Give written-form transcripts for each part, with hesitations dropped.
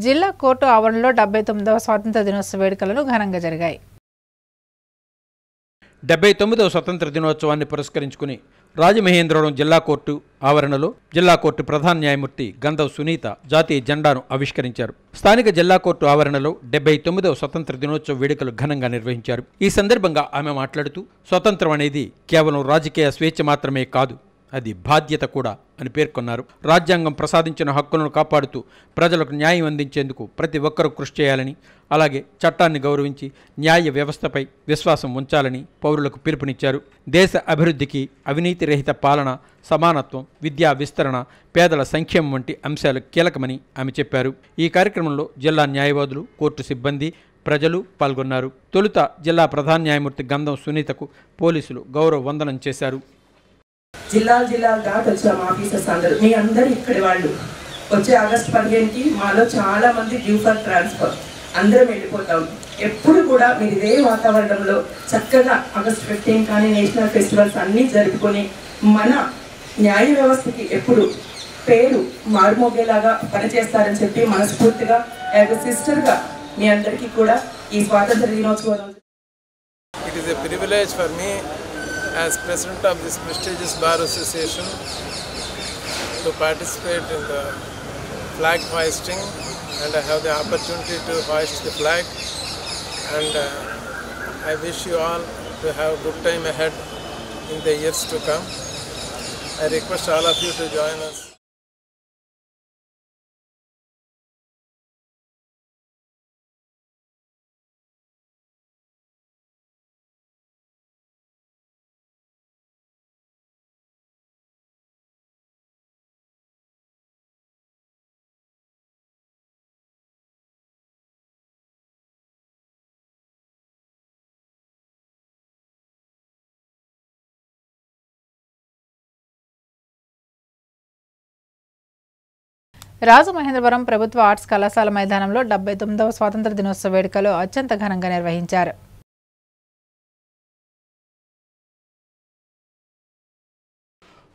జిల్లా కోర్టు ఆవరణలో 79వ స్వాతంత్ర దినోత్సవ వేడుకలను ఘనంగా జరిగాయి. 79వ స్వతంత్ర దినోత్సవాన్ని పురస్కరించుకుని రాజమహేంద్రవరం జిల్లా కోర్టు ఆవరణలో జిల్లా కోర్టు ప్రధాన న్యాయమూర్తి గంధం సునీత జాతీయ జెండాను ఆవిష్కరించారు. స్థానిక జిల్లా కోర్టు ఆవరణలో 79వ స్వతంత్ర దినోత్సవ వేడుకలు ఘనంగా నిర్వహించారు. ఈ సందర్భంగా ఆమె మాట్లాడుతూ, స్వతంత్రం అనేది కేవలం రాజకీయ స్వేచ్ఛ మాత్రమే కాదు, అది బాధ్యత కూడా అని పేర్కొన్నారు. రాజ్యాంగం ప్రసాదించిన హక్కులను కాపాడుతూ ప్రజలకు న్యాయం అందించేందుకు ప్రతి ఒక్కరూ కృషి చేయాలని, అలాగే చట్టాన్ని గౌరవించి న్యాయ వ్యవస్థపై విశ్వాసం ఉంచాలని పౌరులకు పిలుపునిచ్చారు. దేశ అభివృద్ధికి అవినీతి రహిత పాలన, సమానత్వం, విద్యా విస్తరణ, పేదల సంక్షేమం వంటి అంశాలు కీలకమని ఆమె చెప్పారు. ఈ కార్యక్రమంలో జిల్లా న్యాయవాదులు, కోర్టు సిబ్బంది, ప్రజలు పాల్గొన్నారు. తొలుత జిల్లా ప్రధాన న్యాయమూర్తి గంధం సునీతకు పోలీసులు గౌరవ వందనం చేశారు. జిల్లాలు దాటి వచ్చాము ఆఫీసర్స్ అందరూ, మీ అందరూ ఇక్కడి వాళ్ళు. వచ్చే ఆగస్టు 15కి మాలో చాలా మంది డ్యూ ఫర్ ట్రాన్స్ఫర్, అందరం వెళ్ళిపోతాం. ఎప్పుడు కూడా మీరు ఇదే వాతావరణంలో చక్కగా ఆగస్టు 15 కానీ నేషనల్ ఫెస్టివల్స్ అన్నీ జరుపుకొని మన న్యాయ వ్యవస్థకి ఎప్పుడు పేరు మారుమోగేలాగా పనిచేస్తారని చెప్పి మనస్ఫూర్తిగా యాజ్ ఎ సిస్టర్గా మీ అందరికీ కూడా ఈ స్వాతంత్ర దినోత్సవం. It is a privilege for me as president of this prestigious bar association to participate in the flag hoisting, and I have the opportunity to hoist the flag, and I wish you all to have a good time ahead in the years to come. I request all of you to join us. Rajamahendravaram ప్రభుత్వ arts కళాశాల మైదానంలో 79వ స్వాతంత్ర దినోత్సవ వేడుకలు అత్యంత ఘనంగా నిర్వహించారు.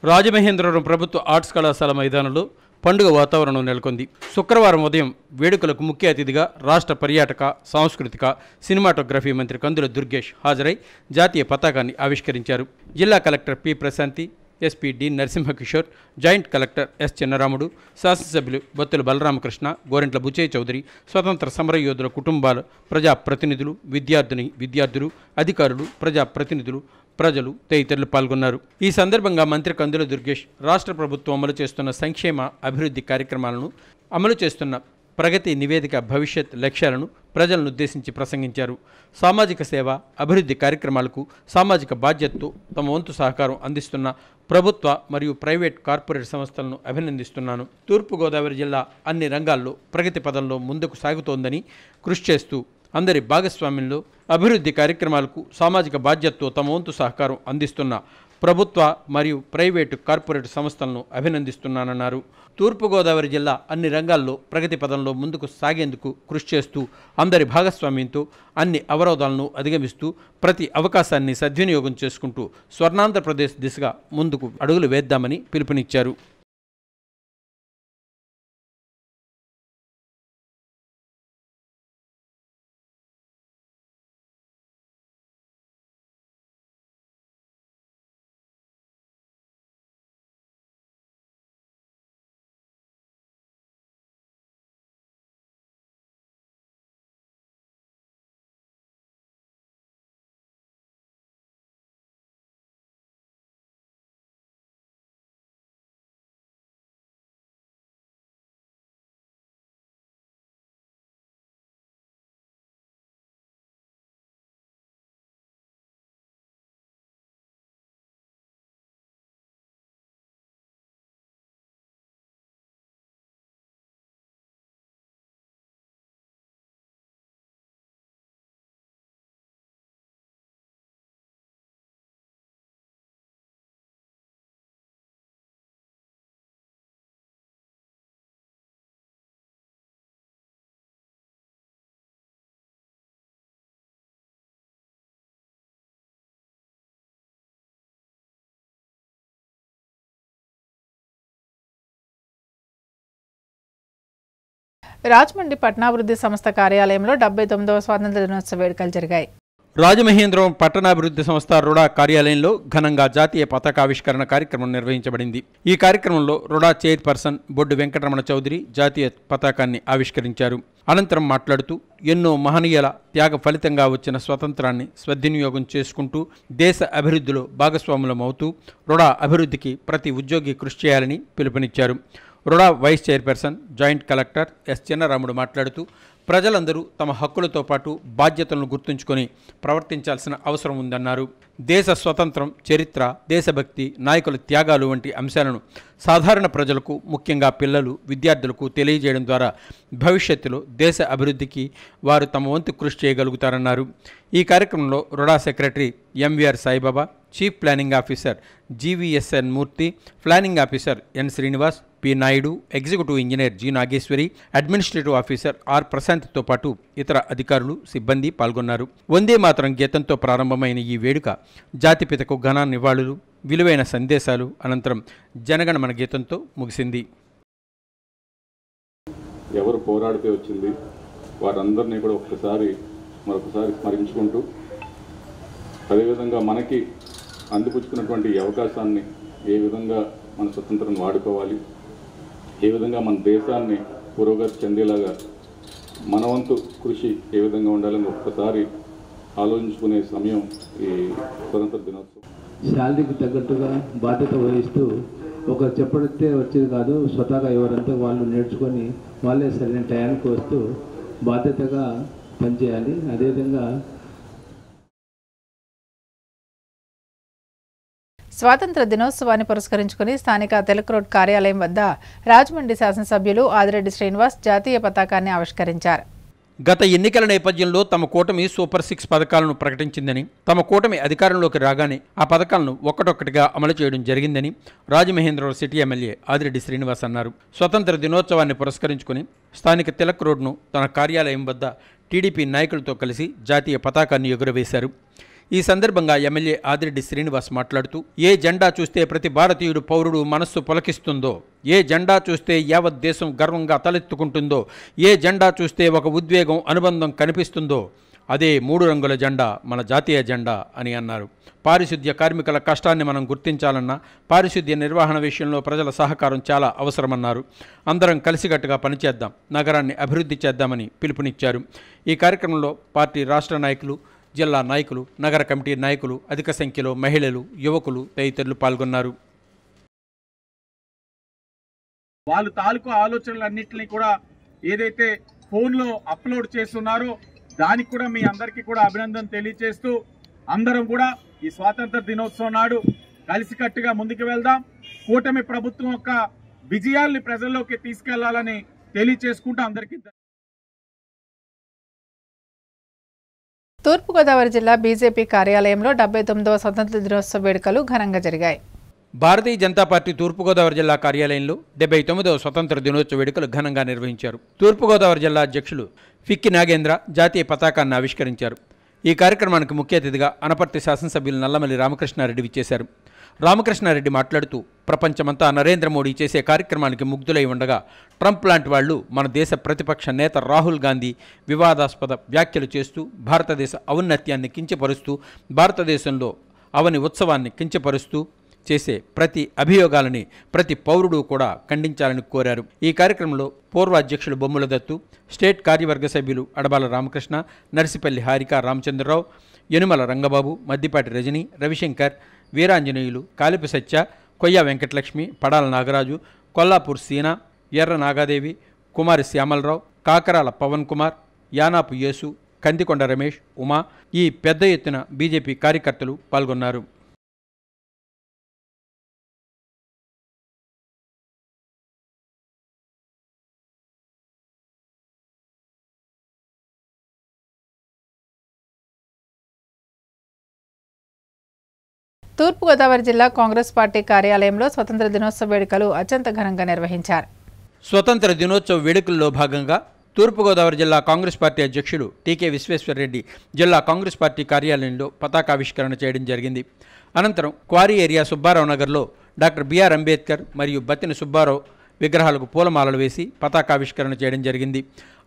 రాజమహేంద్రవరం ప్రభుత్వ ఆర్ట్స్ కళాశాల మైదానంలో పండుగ వాతావరణం నెలకొంది. శుక్రవారం ఉదయం వేడుకలకు ముఖ్య అతిథిగా రాష్ట్ర పర్యాటక, సాంస్కృతిక, సినిమాటోగ్రఫీ మంత్రి కందుల దుర్గేష్ హాజరై జాతీయ పతాకాన్ని ఆవిష్కరించారు. జిల్లా collector P Prashanti, SP D Narasimhakishore, joint collector S Chinnaramudu, శాసనసభ్యులు బొత్తుల బలరామకృష్ణ, గోరెంట్ల బుచ్చయ్య చౌదరి, స్వతంత్ర సమరయోధుల కుటుంబాలు, ప్రజాప్రతినిధులు, విద్యార్థులు, అధికారులు, ప్రజాప్రతినిధులు, ప్రజలు తదితరులు పాల్గొన్నారు. ఈ సందర్భంగా మంత్రి కందుల దుర్గేష్ రాష్ట్ర ప్రభుత్వం అమలు చేస్తున్న సంక్షేమ, అభివృద్ధి కార్యక్రమాలను, అమలు చేస్తున్న ప్రగతి నివేదిక భవిష్యత్ లక్ష్యాలను ప్రజలను ఉద్దేశించి ప్రసంగించారు. సామాజిక సేవ, అభివృద్ధి కార్యక్రమాలకు సామాజిక బాధ్యతతో తమ వంతు సహకారం అందిస్తున్న ప్రభుత్వ మరియు ప్రైవేట్ కార్పొరేట్ సంస్థలను అభినందిస్తున్నాను. తూర్పుగోదావరి జిల్లా అన్ని రంగాల్లో ప్రగతి పదంలో ముందుకు సాగుతోందని, కృషి చేస్తూ అందరి భాగస్వామ్యంలో అభివృద్ధి కార్యక్రమాలకు సామాజిక బాధ్యతతో తమ వంతు సహకారం అందిస్తున్న ప్రభుత్వ మరియు ప్రైవేటు కార్పొరేట్ సంస్థలను అభినందిస్తున్నానన్నారు. తూర్పుగోదావరి జిల్లా అన్ని రంగాల్లో ప్రగతి పదంలో ముందుకు సాగేందుకు కృషి చేస్తూ అందరి భాగస్వామ్యంతో అన్ని అవరోధాలను అధిగమిస్తూ ప్రతి అవకాశాన్ని సద్వినియోగం చేసుకుంటూ స్వర్ణాంధ్రప్రదేశ్ దిశగా ముందుకు అడుగులు వేద్దామని పిలుపునిచ్చారు. రాజమండ్రి పట్టణాభివృద్ధి సంస్థ కార్యాలయంలో 79వ స్వాతంత్ర దినోత్సవ వేడుకలు జరిగాయి. రాజమహేంద్రవరం పట్టణాభివృద్ధి సంస్థ రుడా కార్యాలయంలో ఘనంగా జాతీయ పతాకావిష్కరణ కార్యక్రమం నిర్వహించబడింది. ఈ కార్యక్రమంలో రుడా చైర్పర్సన్ బొడ్డు వెంకటరమణ చౌదరి జాతీయ పతాకాన్ని ఆవిష్కరించారు. అనంతరం మాట్లాడుతూ ఎన్నో మహనీయుల త్యాగ ఫలితంగా వచ్చిన స్వతంత్రాన్ని సద్వినియోగం చేసుకుంటూ దేశ అభివృద్ధిలో భాగస్వాములమవుతూ రుడా అభివృద్ధికి ప్రతి ఉద్యోగి కృషి చేయాలని పిలుపునిచ్చారు. RUDA vice chairperson joint collector S Chinnaramudu మాట్లాడుతూ ప్రజలందరూ తమ హక్కులతో పాటు బాధ్యతలను గుర్తుంచుకొని ప్రవర్తించాల్సిన అవసరం ఉందన్నారు. దేశ స్వతంత్రం, చరిత్ర, దేశభక్తి, నాయకుల త్యాగాలు వంటి అంశాలను సాధారణ ప్రజలకు, ముఖ్యంగా పిల్లలు, విద్యార్థులకు తెలియజేయడం ద్వారా భవిష్యత్తులో దేశ అభివృద్ధికి వారు తమ వంతు కృషి చేయగలుగుతారన్నారు. ఈ కార్యక్రమంలో RUDA secretary MVR Saibaba, chief planning officer GVSN Murthy, planning officer N Srinivas, P Naidu, executive engineer G Nageswari, administrative officer R ప్రశాంత్తో పాటు ఇతర అధికారులు, సిబ్బంది పాల్గొన్నారు. వందే మాతరం గీతంతో ప్రారంభమైన ఈ వేడుక జాతిపితకు ఘన నివాళులు, విలువైన సందేశాలు అనంతరం జనగణమన గీతంతో ముగిసింది. ఎవరు పోరాడితే వచ్చింది వారందరినీ కూడా మరొకసారి స్మరించుకుంటూ అదేవిధంగా మనకి అందిపుచ్చుకున్నటువంటి ఈ అవకాశాన్ని ఏ విధంగా మన స్వతంత్రం వాడుకోవాలి, ఏ విధంగా మన దేశాన్ని పురోగతి చెందేలాగా మన వంతు కృషి ఏ విధంగా ఉండాలని ఒక్కసారి ఆలోచించుకునే సమయం ఈ స్వతంత్ర దినోత్సవం. శాలరీకి తగ్గట్టుగా బాధ్యత వహిస్తూ ఒకరు చెప్పడితే వచ్చేది కాదు, స్వతహాగా ఎవరంతా వాళ్ళు నేర్చుకొని వాళ్ళే సరైన టయానికి వస్తూ బాధ్యతగా పనిచేయాలి. అదేవిధంగా స్వాతంత్ర దినోత్సవాన్ని పురస్కరించుకుని స్థానిక తిలక్ రోడ్ కార్యాలయం వద్ద రాజమండ్రి శాసనసభ్యులు ఆదిరెడ్డి శ్రీనివాస్ జాతీయ పతాకాన్ని ఆవిష్కరించారు. గత ఎన్నికల నేపథ్యంలో తమ కూటమి సూపర్ 6 పథకాలను ప్రకటించిందని, తమ కూటమి అధికారంలోకి రాగానే ఆ పథకాలను ఒక్కటొక్కటిగా అమలు చేయడం జరిగిందని రాజమహేంద్రవరం సిటీ ఎమ్మెల్యే ఆదిరెడ్డి శ్రీనివాస్ అన్నారు. స్వతంత్ర దినోత్సవాన్ని పురస్కరించుకుని స్థానిక తిలక్ రోడ్ను తన కార్యాలయం వద్ద టీడీపీ నాయకులతో కలిసి జాతీయ పతాకాన్ని ఎగురవేశారు. ఈ సందర్భంగా ఎమ్మెల్యే ఆదిరెడ్డి శ్రీనివాస్ మాట్లాడుతూ ఏ జెండా చూస్తే ప్రతి భారతీయుడు పౌరుడు మనస్సు పులకిస్తుందో, ఏ జెండా చూస్తే యావత్ దేశం గర్వంగా తలెత్తుకుంటుందో, ఏ జెండా చూస్తే ఒక ఉద్వేగం, అనుబంధం కనిపిస్తుందో అదే 3 రంగుల జెండా మన జాతీయ జెండా అని అన్నారు. పారిశుద్ధ్య కార్మికుల కష్టాన్ని మనం గుర్తించాలన్నా పారిశుద్ధ్య నిర్వహణ విషయంలో ప్రజల సహకారం చాలా అవసరమన్నారు. అందరం కలిసికట్టుగా పనిచేద్దాం, నగరాన్ని అభివృద్ధి చేద్దామని పిలుపునిచ్చారు. ఈ కార్యక్రమంలో పార్టీ రాష్ట్ర నాయకులు, జిల్లా నాయకులు, నగర కమిటీ నాయకులు, అధిక సంఖ్యలో మహిళలు, యువకులు తదితరులు పాల్గొన్నారు. వాళ్ళు తాలూకు ఆలోచనలన్నింటినీ కూడా ఏదైతే ఫోన్లో అప్లోడ్ చేస్తున్నారో దానికి కూడా మీ అందరికీ కూడా అభినందన తెలియజేస్తూ అందరం కూడా ఈ స్వాతంత్ర దినోత్సవం నాడు కలిసికట్టుగా ముందుకు వెళ్దాం. కూటమి ప్రభుత్వం యొక్క విజయాల్ని ప్రజల్లోకి తీసుకెళ్లాలని తెలియజేసుకుంటూ అందరికీ. తూర్పుగోదావరి జిల్లా బీజేపీ కార్యాలయంలో 79వ స్వతంత్ర దినోత్సవ వేడుకలు ఘనంగా జరిగాయి. భారతీయ జనతా పార్టీ తూర్పుగోదావరి జిల్లా కార్యాలయంలో 79వ స్వతంత్ర దినోత్సవ వేడుకలు ఘనంగా నిర్వహించారు. తూర్పుగోదావరి జిల్లా అధ్యక్షులు ఫిక్కి నాగేంద్ర జాతీయ పతాకాన్ని ఆవిష్కరించారు. ఈ కార్యక్రమానికి ముఖ్య అతిథిగా అనపర్తి శాసనసభ్యులు నల్లమల్లి రామకృష్ణారెడ్డి విచ్చేశారు. రామకృష్ణారెడ్డి మాట్లాడుతూ ప్రపంచమంతా నరేంద్ర మోడీ చేసే కార్యక్రమానికి ముగ్ధులై ఉండగా ట్రంప్ లాంటి వాళ్లు మన దేశ ప్రతిపక్ష నేత రాహుల్ గాంధీ వివాదాస్పద వ్యాఖ్యలు చేస్తూ భారతదేశ ఔన్నత్యాన్ని కించపరుస్తూ భారతదేశంలో అవని ఉత్సవాన్ని కించపరుస్తూ చేసే ప్రతి అభియోగాలని ప్రతి పౌరుడు కూడా ఖండించాలని కోరారు. ఈ కార్యక్రమంలో పూర్వ అధ్యక్షులు బొమ్ముల దత్తు, స్టేట్ కార్యవర్గ సభ్యులు అడబాల రామకృష్ణ, నర్సిపల్లి హారిక రామచంద్రరావు, యనుమల రంగబాబు, మద్దిపాటి రజని, రవిశంకర్, వీరాంజనేయులు, కాలిపి సత్య, కొయ్య వెంకటలక్ష్మి, పడాల నాగరాజు, కొల్లాపూర్ సీనా, ఎర్ర నాగాదేవి, కుమారి శ్యామలరావు, కాకరాల పవన్ కుమార్, యానాపు యేసు, కందికొండ రమేష్, ఉమా ఈ పెద్ద ఎత్తున బీజేపీ కార్యకర్తలు పాల్గొన్నారు. తూర్పుగోదావరి జిల్లా కాంగ్రెస్ పార్టీ కార్యాలయంలో స్వతంత్ర దినోత్సవ వేడుకలు అత్యంత ఘనంగా నిర్వహించారు. స్వతంత్ర దినోత్సవ వేడుకల్లో భాగంగా తూర్పుగోదావరి జిల్లా కాంగ్రెస్ పార్టీ అధ్యక్షులు టీకే విశ్వేశ్వరరెడ్డి జిల్లా కాంగ్రెస్ పార్టీ కార్యాలయంలో పతాకావిష్కరణ చేయడం జరిగింది. అనంతరం క్వారీ ఏరియా సుబ్బారావు నగర్లో డాక్టర్ బిఆర్ అంబేద్కర్ మరియు బత్తిన సుబ్బారావు విగ్రహాలకు పూలమాలలు వేసి పతాకావిష్కరణ చేయడం జరిగింది.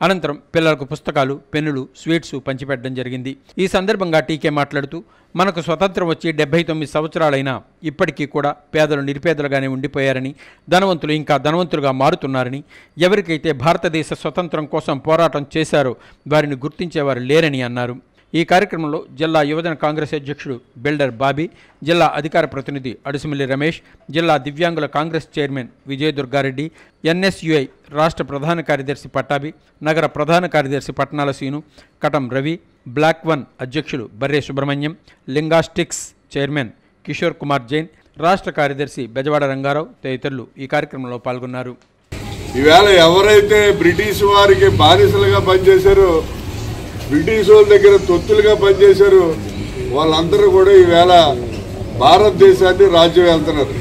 అనంతరం పిల్లలకు పుస్తకాలు, పెన్నులు, స్వీట్స్ పంచిపెట్టడం జరిగింది. ఈ సందర్భంగా టీకే మాట్లాడుతూ, మనకు స్వతంత్రం వచ్చి 79 సంవత్సరాలైనా ఇప్పటికీ కూడా పేదలు నిరుపేదలుగానే ఉండిపోయారని, ధనవంతులు ఇంకా ధనవంతులుగా మారుతున్నారని, ఎవరికైతే భారతదేశ స్వతంత్రం కోసం పోరాటం చేశారో వారిని గుర్తించేవారు లేరని అన్నారు. ఈ కార్యక్రమంలో జిల్లా యువజన కాంగ్రెస్ అధ్యక్షుడు బిల్డర్ బాబీ, జిల్లా అధికార ప్రతినిధి అడుసుమిల్లి రమేష్, జిల్లా దివ్యాంగుల కాంగ్రెస్ చైర్మన్ విజయదుర్గారెడ్డి, ఎన్ఎస్యుఐ రాష్ట్ర ప్రధాన కార్యదర్శి పట్టాభి, నగర ప్రధాన కార్యదర్శి పట్నాల సీను, కటం రవి, బ్లాక్ 1 అధ్యక్షులు బర్రే సుబ్రహ్మణ్యం, లింగాస్టిక్స్ చైర్మన్ కిషోర్ కుమార్ జైన్, రాష్ట్ర కార్యదర్శి బెజవాడ రంగారావు తదితరులు ఈ కార్యక్రమంలో పాల్గొన్నారు. ఈవేళ ఎవరైతే బ్రిటిష్ వారికి బానిసలుగా పనిచేశారో, బ్రిటిష్ వాళ్ళ దగ్గర తొత్తులుగా పనిచేశారు, వాళ్ళందరూ కూడా ఈవేళ భారతదేశాన్ని రాజ్యం వెళ్తున్నారు.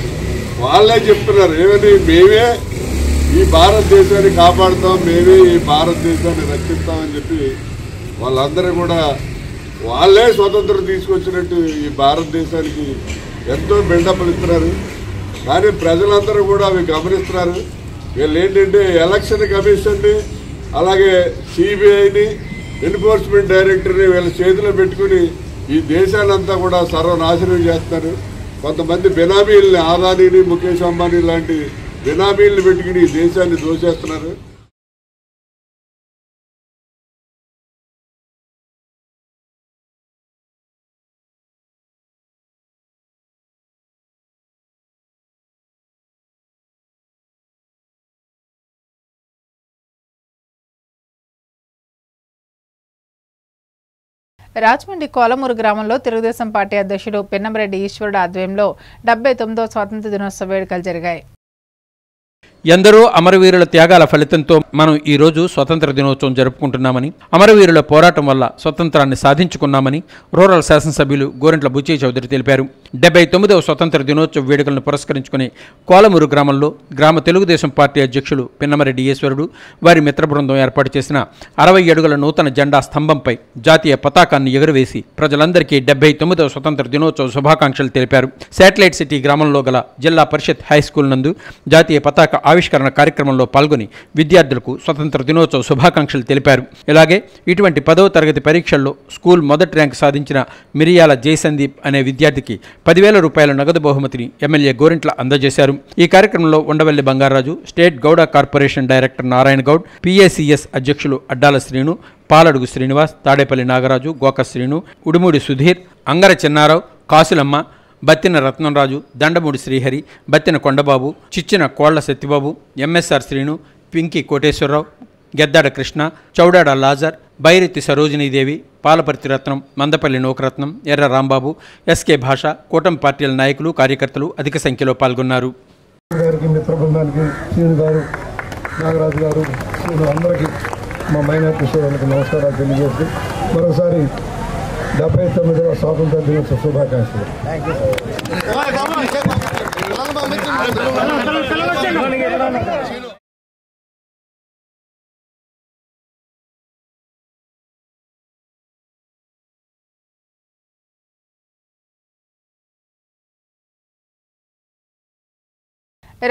వాళ్ళే చెప్తున్నారు ఏమని, మేమే ఈ భారతదేశాన్ని కాపాడుతాం, మేమే ఈ భారతదేశాన్ని రక్షిస్తామని చెప్పి వాళ్ళందరూ కూడా వాళ్ళే స్వతంత్రం తీసుకొచ్చినట్టు ఈ భారతదేశానికి ఎంతో బిల్డప్లు ఇస్తున్నారు. కానీ ప్రజలందరూ కూడా అవి గమనిస్తున్నారు. వీళ్ళు ఏంటంటే ఎలక్షన్ కమిషన్ని, అలాగే సిబిఐని, ఎన్ఫోర్స్మెంట్ డైరెక్టర్ని వీళ్ళ చేతిలో పెట్టుకుని ఈ దేశానంతా కూడా సర్వనాశనం చేస్తారు. కొంతమంది బినామీల్ని, ఆదానీని, ముఖేష్ అంబానీ లాంటి బినామీల్ని పెట్టుకుని ఈ దేశాన్ని దోచేస్తున్నారు. రాజమండ్రి కోలమూరు గ్రామంలో తెలుగుదేశం పార్టీ అధ్యక్షుడు పిన్నమరెడ్డి ఈశ్వరుడు ఆధ్వర్యంలో 79వ స్వాతంత్ర దినోత్సవ వేడుకలు జరిగాయి. ఎందరో అమరవీరుల త్యాగాల ఫలితంతో మనం ఈ రోజు స్వతంత్ర దినోత్సవం జరుపుకుంటున్నామని, అమరవీరుల పోరాటం వల్ల స్వతంత్రాన్ని సాధించుకున్నామని రూరల్ శాసనసభ్యులు గోరింట్ల బుచ్చయ్య చౌదరి తెలిపారు. 79వ స్వతంత్ర దినోత్సవ వేడుకలను పురస్కరించుకుని కోలమూరు గ్రామంలో గ్రామ తెలుగుదేశం పార్టీ అధ్యక్షులు పిన్నమరెడ్డి ఈశ్వరుడు, వారి మిత్ర బృందం ఏర్పాటు చేసిన 60 అడుగుల నూతన జెండా స్తంభంపై జాతీయ పతాకాన్ని ఎగురవేసి ప్రజలందరికీ 79వ స్వతంత్ర దినోత్సవ శుభాకాంక్షలు తెలిపారు. శాటిలైట్ సిటీ గ్రామంలో గల జిల్లా పరిషత్ హైస్కూల్ నందు జాతీయ పతాక ఆవిష్కరణ కార్యక్రమంలో పాల్గొని విద్యార్థులకు స్వతంత్ర దినోత్సవ శుభాకాంక్షలు తెలిపారు. ఇలాగే ఇటువంటి 10వ తరగతి పరీక్షల్లో స్కూల్ మొదటి ర్యాంకు సాధించిన మిరియాల జయసందీప్ అనే విద్యార్థికి 10,000 రూపాయల నగదు బహుమతిని ఎమ్మెల్యే గోరింట్ల అందజేశారు. ఈ కార్యక్రమంలో Undavalli Bangaraju, state Gowda corporation director Narayana Goud, PACS అధ్యక్షులు అడ్డాల శ్రీను, పాలడుగు శ్రీనివాస్, తాడేపల్లి నాగరాజు, గోక శ్రీను, ఉడుమూడి సుధీర్, అంగర చిన్నారావు, కాసులమ్మ, బత్తిన రత్నంరాజు, దండమూడి శ్రీహరి, బత్తిన కొండబాబు, చిచ్చిన కోళ్ల సత్యబాబు, ఎంఎస్ఆర్ శ్రీను, పింకి కోటేశ్వరరావు, గెద్దాడ కృష్ణ, చౌడాడ లాజర్, బైరెత్తి సరోజినీదేవి, పాలపర్తి రత్నం, మందపల్లి నోకరత్నం, ఎర్ర రాంబాబు, ఎస్కే భాష, కూటమి పార్టీల నాయకులు, కార్యకర్తలు అధిక సంఖ్యలో పాల్గొన్నారు. మిత్ర బృందానికి శ్రీను గారు, నాగరాజు గారు, శ్రీను అందరికీ మా మైనార్టీ సోదరులకు నమస్కారాలు తెలియజేస్తూ మరోసారి 79వ స్వాతంత్ర దినోత్సవ శుభాకాంక్షలు.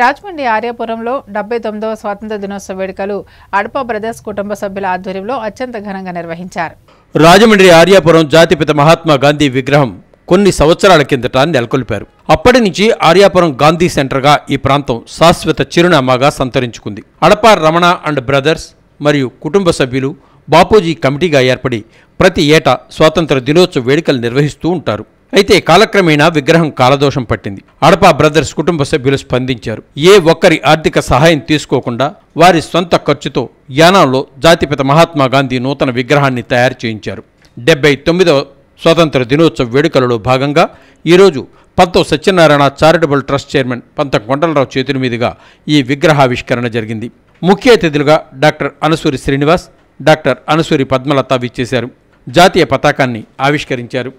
రాజమండ్రి ఆర్యాపురంలో 79వ స్వాతంత్ర దినోత్సవ వేడుకలు అడప బ్రదర్స్ కుటుంబ సభ్యుల ఆధ్వర్యంలో అత్యంత ఘనంగా నిర్వహించారు. రాజమండ్రి ఆర్యాపురం జాతిపిత మహాత్మా గాంధీ విగ్రహం కొన్ని సంవత్సరాల కిందట నెలకొల్పారు. అప్పటి నుంచి ఆర్యాపురం గాంధీ సెంటర్గా ఈ ప్రాంతం శాశ్వత చిరునామాగా సంతరించుకుంది. అడప రమణ అండ్ బ్రదర్స్ మరియు కుటుంబ సభ్యులు బాపూజీ కమిటీగా ఏర్పడి ప్రతి ఏటా స్వాతంత్ర దినోత్సవ వేడుకలు నిర్వహిస్తూ ఉంటారు. అయితే కాలక్రమేణా విగ్రహం కాలదోషం పట్టింది. అడప బ్రదర్స్ కుటుంబ సభ్యులు స్పందించారు. ఏ ఒక్కరి ఆర్థిక సహాయం తీసుకోకుండా వారి సొంత ఖర్చుతో యానాంలో జాతిపిత మహాత్మా గాంధీ నూతన విగ్రహాన్ని తయారు చేయించారు. 79వ స్వాతంత్ర దినోత్సవ వేడుకలలో భాగంగా ఈరోజు పంతం సత్యనారాయణ చారిటబుల్ ట్రస్ట్ చైర్మన్ పంతం కొండలరావు చేతుల మీదుగా ఈ విగ్రహావిష్కరణ జరిగింది. ముఖ్య అతిథులుగా డాక్టర్ అనసూరి శ్రీనివాస్, డాక్టర్ అనసూరి పద్మలత విచ్చేశారు. జాతీయ పతాకాన్ని ఆవిష్కరించారు.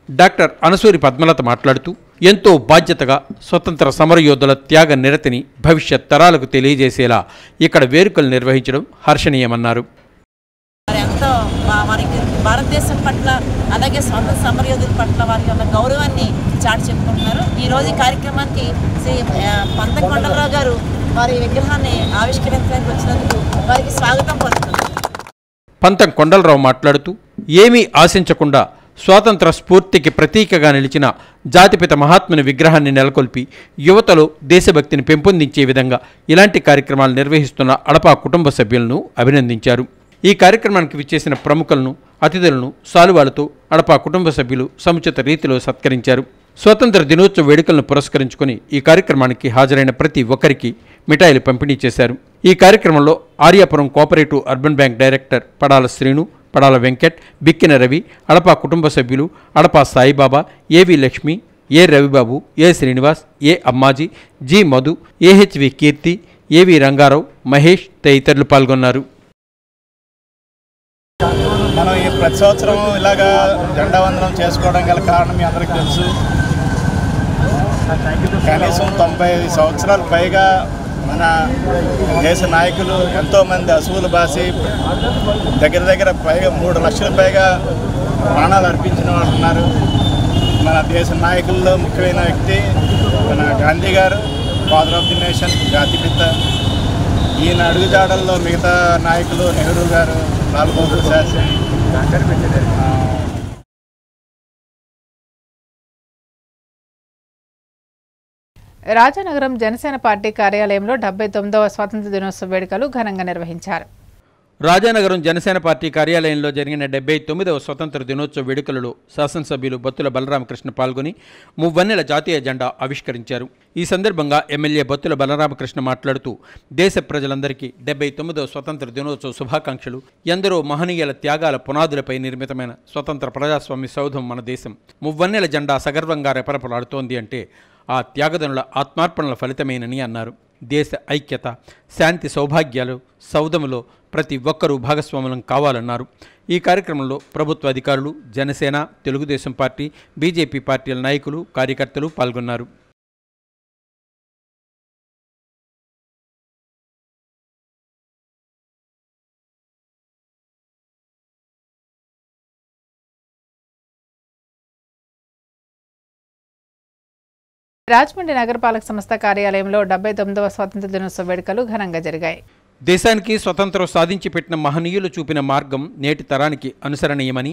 డాక్టర్ అనసూరి పద్మలత మాట్లాడుతూ ఎంతో బాధ్యతగా స్వతంత్ర సమరయోధుల త్యాగ నిరతిని భవిష్యత్ తరాలకు తెలియజేసేలా ఇక్కడ వేడుకలు నిర్వహించడం హర్షణీయమన్నారు. ఎంతో మనకి భారతదేశం పట్ల అలాగే స్వతంత్ర సమరయోధుల పట్ల వారి యొక్క గౌరవాన్ని చాటి చెప్పుకుంటున్నారు. ఈరోజు ఈ కార్యక్రమానికి శ్రీ పంతం కొండలరావు గారు వారి విగ్రహాన్ని ఆవిష్కరించడానికి వచ్చినందుకు వారికి స్వాగతం పలుకుతున్నారు. పంతం కొండలరావు మాట్లాడుతూ ఏమీ ఆశించకుండా స్వాతంత్ర స్ఫూర్తికి ప్రతీకగా నిలిచిన జాతిపిత మహాత్ముని విగ్రహాన్ని నెలకొల్పి యువతలో దేశభక్తిని పెంపొందించే విధంగా ఇలాంటి కార్యక్రమాలు నిర్వహిస్తున్న అడపా కుటుంబ సభ్యులను అభినందించారు. ఈ కార్యక్రమానికి విచ్చేసిన ప్రముఖులను అతిథులను సాలువాలతో అడపా కుటుంబ సభ్యులు సముచిత రీతిలో సత్కరించారు. స్వాతంత్ర దినోత్సవ వేడుకలను పురస్కరించుకుని ఈ కార్యక్రమానికి హాజరైన ప్రతి ఒక్కరికి మిఠాయిలు పంపిణీ చేశారు. ఈ కార్యక్రమంలో Aryapuram cooperative urban bank director Padala Srinu, Padala Venkat, Bikkina Ravi, Adapa కుటుంబ సభ్యులు Adapa Saibaba, AV Lakshmi, A Ravibabu, A Srinivas, A Ammaji, G Madhu, AHV Keerthi, AV Rangarao, Mahesh తదితరులు పాల్గొన్నారు. మనం ఈ ప్రతి సంవత్సరం ఇలాగా జెండా వందనం చేసుకోవడం గల కారణం మీ అందరికీ తెలుసు. కనీసం 90 సంవత్సరాలు పైగా మన దేశ నాయకులు ఎంతోమంది అసువులు బాసి దగ్గర పైగా 3 లక్షల పైగా ప్రాణాలు అర్పించిన వాళ్ళు ఉన్నారు. మన దేశ నాయకుల్లో ముఖ్యమైన వ్యక్తి మన గాంధీ గారు, ఫాదర్ ఆఫ్ ది నేషన్, జాతిపిత. ఈయన అడుగుజాడల్లో మిగతా నాయకులు నెహ్రూ గారు, లాల్ బహదూర్ శాస్త్రి, రాజానగరం జనసేన పార్టీ కార్యాలయంలో 79వ స్వాతంత్ర దినోత్సవ వేడుకలు ఘనంగా నిర్వహించారు. రాజానగరం జనసేన పార్టీ కార్యాలయంలో జరిగిన 79వ స్వతంత్ర దినోత్సవ వేడుకలలో శాసనసభ్యులు బత్తుల బలరామకృష్ణ పాల్గొని మువ్వన్నెల జాతీయ జెండా ఆవిష్కరించారు. ఈ సందర్భంగా ఎమ్మెల్యే బత్తుల బలరామకృష్ణ మాట్లాడుతూ దేశ ప్రజలందరికీ 79వ స్వతంత్ర దినోత్సవ శుభాకాంక్షలు. ఎందరో మహనీయుల త్యాగాల పునాదులపై నిర్మితమైన స్వతంత్ర ప్రజాస్వామ్య సౌధం మన దేశం. మువ్వన్నెల జెండా సగర్వంగా రెపరెపలాడుతోంది అంటే ఆ త్యాగదనుల ఆత్మార్పణల ఫలితమేనని అన్నారు. దేశ ఐక్యత, శాంతి, సౌభాగ్యాలు సౌధములో ప్రతి ఒక్కరూ భాగస్వాములం కావాలన్నారు. ఈ కార్యక్రమంలో ప్రభుత్వ అధికారులు, జనసేన, తెలుగుదేశం పార్టీ, బీజేపీ పార్టీల నాయకులు, కార్యకర్తలు పాల్గొన్నారు. రాజమండ్రి నగరపాలక సంస్థ కార్యాలయంలో 79వ స్వాతంత్ర దినోత్సవ వేడుకలు ఘనంగా జరిగాయి. దేశానికి స్వతంత్రం సాధించి పెట్టిన మహనీయులు చూపిన మార్గం నేటి తరానికి అనుసరణీయమని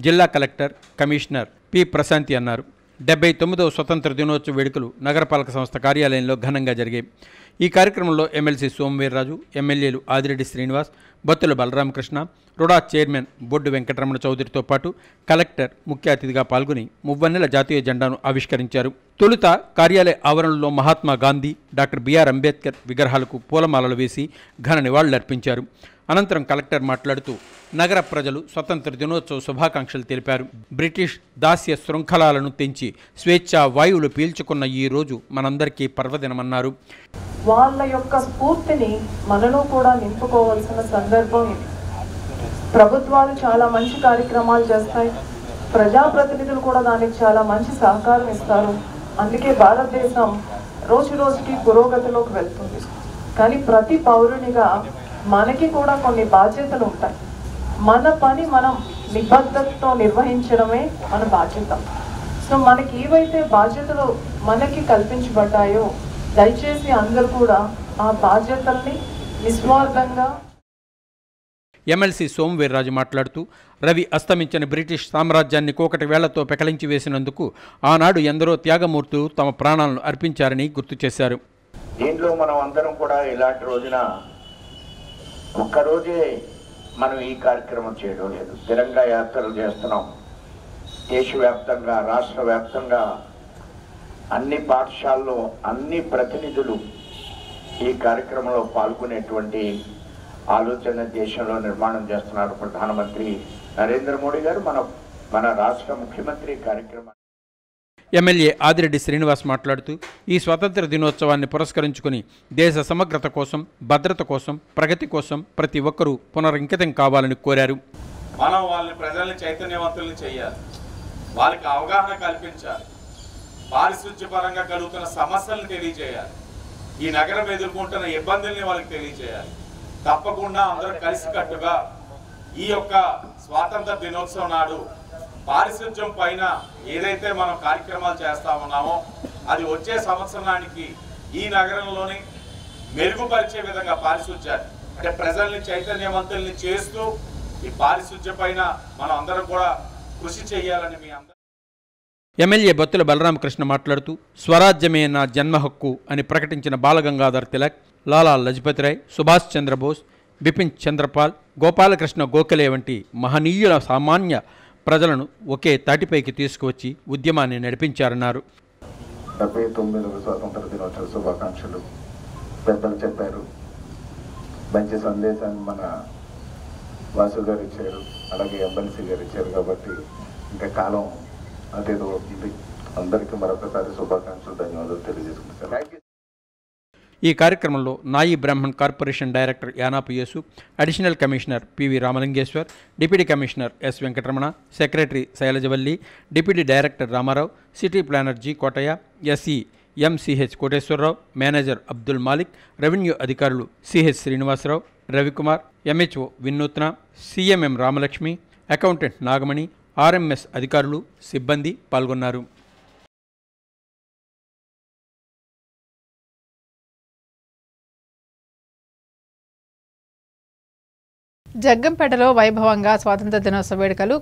జిల్లా కలెక్టర్, కమిషనర్ పి ప్రశాంతి అన్నారు. 79వ స్వతంత్ర దినోత్సవ వేడుకలు నగరపాలక సంస్థ కార్యాలయంలో ఘనంగా జరిగాయి. ఈ కార్యక్రమంలో ఎమ్మెల్సీ సోమవీర్రాజు, ఎమ్మెల్యేలు ఆదిరెడ్డి శ్రీనివాస్, బత్తుల బలరామకృష్ణ, రుడా చైర్మన్ బొడ్డు వెంకటరమణ చౌదరితో పాటు కలెక్టర్ ముఖ్య అతిథిగా పాల్గొని మువ్వన్నెల జాతీయ జెండాను ఆవిష్కరించారు. తొలుత కార్యాలయ ఆవరణలో మహాత్మా గాంధీ, డాక్టర్ బిఆర్ అంబేద్కర్ విగ్రహాలకు పూలమాలలు వేసి ఘన నివాళులర్పించారు. అనంతరం కలెక్టర్ మాట్లాడుతూ నగర ప్రజలు స్వతంత్ర దినోత్సవ శుభాకాంక్షలు తెలిపారు. బ్రిటిష్ దాస్య శృంఖలాలను తెంచి స్వేచ్ఛా వాయువులు పీల్చుకున్న ఈ రోజు మనందరికీ పర్వదినమన్నారు. వాళ్ళ యొక్క స్ఫూర్తిని మనలో కూడా నింపుకోవాల్సిన సందర్భం ఇది. ప్రభుత్వాలు చాలా మంచి కార్యక్రమాలు చేస్తాయి, ప్రజాప్రతినిధులు కూడా దానికి చాలా మంచి సహకారం ఇస్తారు. అందుకే భారతదేశం రోజు రోజుకి పురోగతిలోకి వెళ్తుంది. కానీ ప్రతి పౌరునిగా మనకి కూడా కొన్ని బాధ్యతలు ఉంటాయి. మన పని మనం నిబద్ధతతో నిర్వహించడమే మన బాధ్యత. సో మనకి ఏవైతే బాధ్యతలు మనకి కల్పించబడ్డాయో దయచేసి అందరూ కూడా ఆ బాధ్యతల్ని నిస్వార్థంగా. ఎమ్మెల్సీ సోమవీర్రాజు మాట్లాడుతూ రవి అస్తమించిన బ్రిటిష్ సామ్రాజ్యాన్ని కోకటి వేళ్లతో పెకలించి వేసినందుకు ఆనాడు ఎందరో త్యాగమూర్తులు తమ ప్రాణాలను అర్పించారని గుర్తు చేశారు. దీంట్లో మనం అందరం కూడా ఇలాంటి రోజున ఒక్కరోజే మనం ఈ కార్యక్రమం చేయడం లేదు. తిరంగా యాత్రలు చేస్తున్నాం. దేశవ్యాప్తంగా, రాష్ట్ర వ్యాప్తంగా అన్ని పాఠశాలలో అన్ని ప్రతినిధులు ఈ కార్యక్రమంలో పాల్గొనేటువంటి ఆలోచన దేశంలో నిర్మాణం చేస్తున్నారు ప్రధానమంత్రి నరేంద్ర మోడీ గారు, మన రాష్ట్ర ముఖ్యమంత్రి కార్యక్రమం. ఎమ్మెల్యే ఆదిరెడ్డి శ్రీనివాస్ మాట్లాడుతూ ఈ స్వాతంత్ర దినోత్సవాన్ని పురస్కరించుకుని దేశ సమగ్రత కోసం, భద్రత కోసం, ప్రగతి కోసం ప్రతి ఒక్కరూ పునరంకితం కావాలని కోరారు. మనం వాళ్ళని ప్రజల్ని చైతన్యవంతుల్ని చేయాలి, వాళ్ళకి అవగాహన కల్పించాలి. పారిశుద్ధ్య పరంగా కలుగుతున్న సమస్యలను తెలియజేయాలి, ఈ నగరం ఎదుర్కొంటున్న ఇబ్బందుల్ని వాళ్ళకి తెలియజేయాలి. తప్పకుండా అందరూ కలిసికట్టుగా ఈ యొక్క స్వాతంత్ర దినోత్సవం నాడు పారిశుద్ధ్యం పైన ఏదైతే మనం కార్యక్రమాలు చేస్తా ఉన్నామో అది వచ్చే సంవత్సరానికి ఈ నగరంలోని మెరుగుపరిచే విధంగా పారిశుద్ధ్యాన్ని అంటే ప్రజల్ని చైతన్యవంతుల్ని చేస్తూ ఈ పారిశుద్ధ్య పైన మనం అందరం కూడా కృషి చేయాలని మీ అందరూ. ఎమ్మెల్యే బత్తుల బలరామకృష్ణ మాట్లాడుతూ స్వరాజ్యమే నా జన్మ హక్కు అని ప్రకటించిన బాలగంగాధర్ తిలక్, లాలా లజపతిరాయ్, సుభాష్ చంద్రబోస్, బిపిన్ చంద్రపాల్, గోపాలకృష్ణ గోఖలే వంటి మహనీయుల సామాన్య ప్రజలను ఒకే తాటిపైకి తీసుకువచ్చి ఉద్యమాన్ని నడిపించారన్నారు. 79వ స్వాతంత్ర దినోత్సవ శుభాకాంక్షలు. పెద్దలు చెప్పారు, మంచి సందేశాన్ని మన వాసు గారు ఇచ్చారు, అలాగే ఎమ్మెల్సీ గారు ఇచ్చారు. కాబట్టి ఇంకా కాలం అదేదో ఉంది. అందరికీ మరొకసారి శుభాకాంక్షలు, ధన్యవాదాలు తెలియజేసుకుంటారు. ఈ కార్యక్రమంలో Nayi Brahman corporation director Yanapu Yesu, additional commissioner PV Ramalingeswar, deputy commissioner S Venkataramana, secretary Sailajavalli, deputy director Ramarao, city planner G Kotaiah, SE MCH Koteswararao, manager Abdul Malik, revenue అధికారులు CH Srinivasarao, Ravikumar, MHO Vinutna, CMM Ramalakshmi, accountant Nagamani, RMS అధికారులు, సిబ్బంది పాల్గొన్నారు. జగ్గంపేటలో వైభవంగా స్వాతంత్ర దినోత్సవ వేడుకలు.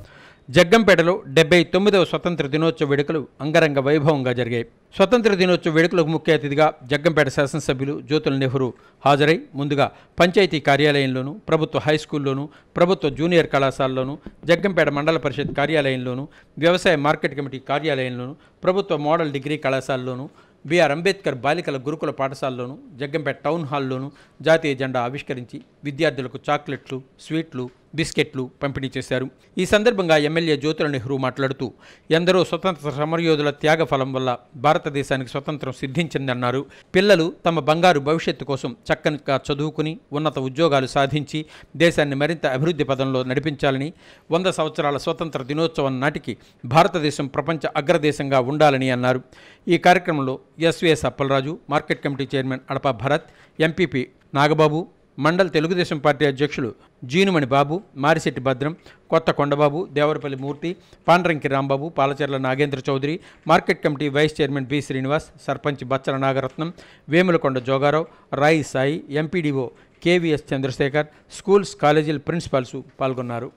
జగ్గంపేటలో 79వ స్వతంత్ర దినోత్సవ వేడుకలు అంగరంగ వైభవంగా జరిగాయి. స్వతంత్ర దినోత్సవ వేడుకలకు ముఖ్య అతిథిగా జగ్గంపేట శాసనసభ్యులు జ్యోతుల నెహ్రూ హాజరై ముందుగా పంచాయతీ కార్యాలయంలోను, ప్రభుత్వ హైస్కూల్లోను, ప్రభుత్వ జూనియర్ కళాశాలలోను, జగ్గంపేట మండల పరిషత్ కార్యాలయంలోను, వ్యవసాయ మార్కెట్ కమిటీ కార్యాలయంలోను, ప్రభుత్వ మోడల్ డిగ్రీ కళాశాలలోను, బిఆర్ అంబేద్కర్ బాలికల గురుకుల పాఠశాలలోను, జగ్గంపేట టౌన్ హాల్లోను జాతీయ జెండా ఆవిష్కరించి విద్యార్థులకు చాక్లెట్లు, స్వీట్లు, బిస్కెట్లు పంపిణీ చేశారు. ఈ సందర్భంగా ఎమ్మెల్యే జ్యోతుల నెహ్రూ మాట్లాడుతూ ఎందరో స్వతంత్ర సమరయోధుల త్యాగ ఫలం వల్ల భారతదేశానికి స్వతంత్రం సిద్ధించిందన్నారు. పిల్లలు తమ బంగారు భవిష్యత్తు కోసం చక్కగా చదువుకుని ఉన్నత ఉద్యోగాలు సాధించి దేశాన్ని మరింత అభివృద్ధి పదంలో నడిపించాలని, 100 సంవత్సరాల స్వతంత్ర దినోత్సవం నాటికి భారతదేశం ప్రపంచ అగ్రదేశంగా ఉండాలని అన్నారు. ఈ కార్యక్రమంలో SVS Appalaraju, market committee chairman Adapa Bharat, MPP Nagababu, mandal Telugu Desam party అధ్యక్షులు Jeenumani Babu, Marisetti Bhadram, Kotha Kondababu, Devarapalli Murthy, Pandranki Rambabu, Palacherla Nagendra Chowdary, market committee vice chairman B Srinivas, sarpanch Bachala Nagaratnam, Vemulakonda Jogarao, Rayi Sai, MPDO KVS Chandrasekhar, schools కాలేజీల ప్రిన్సిపాల్స్ పాల్గొన్నారు.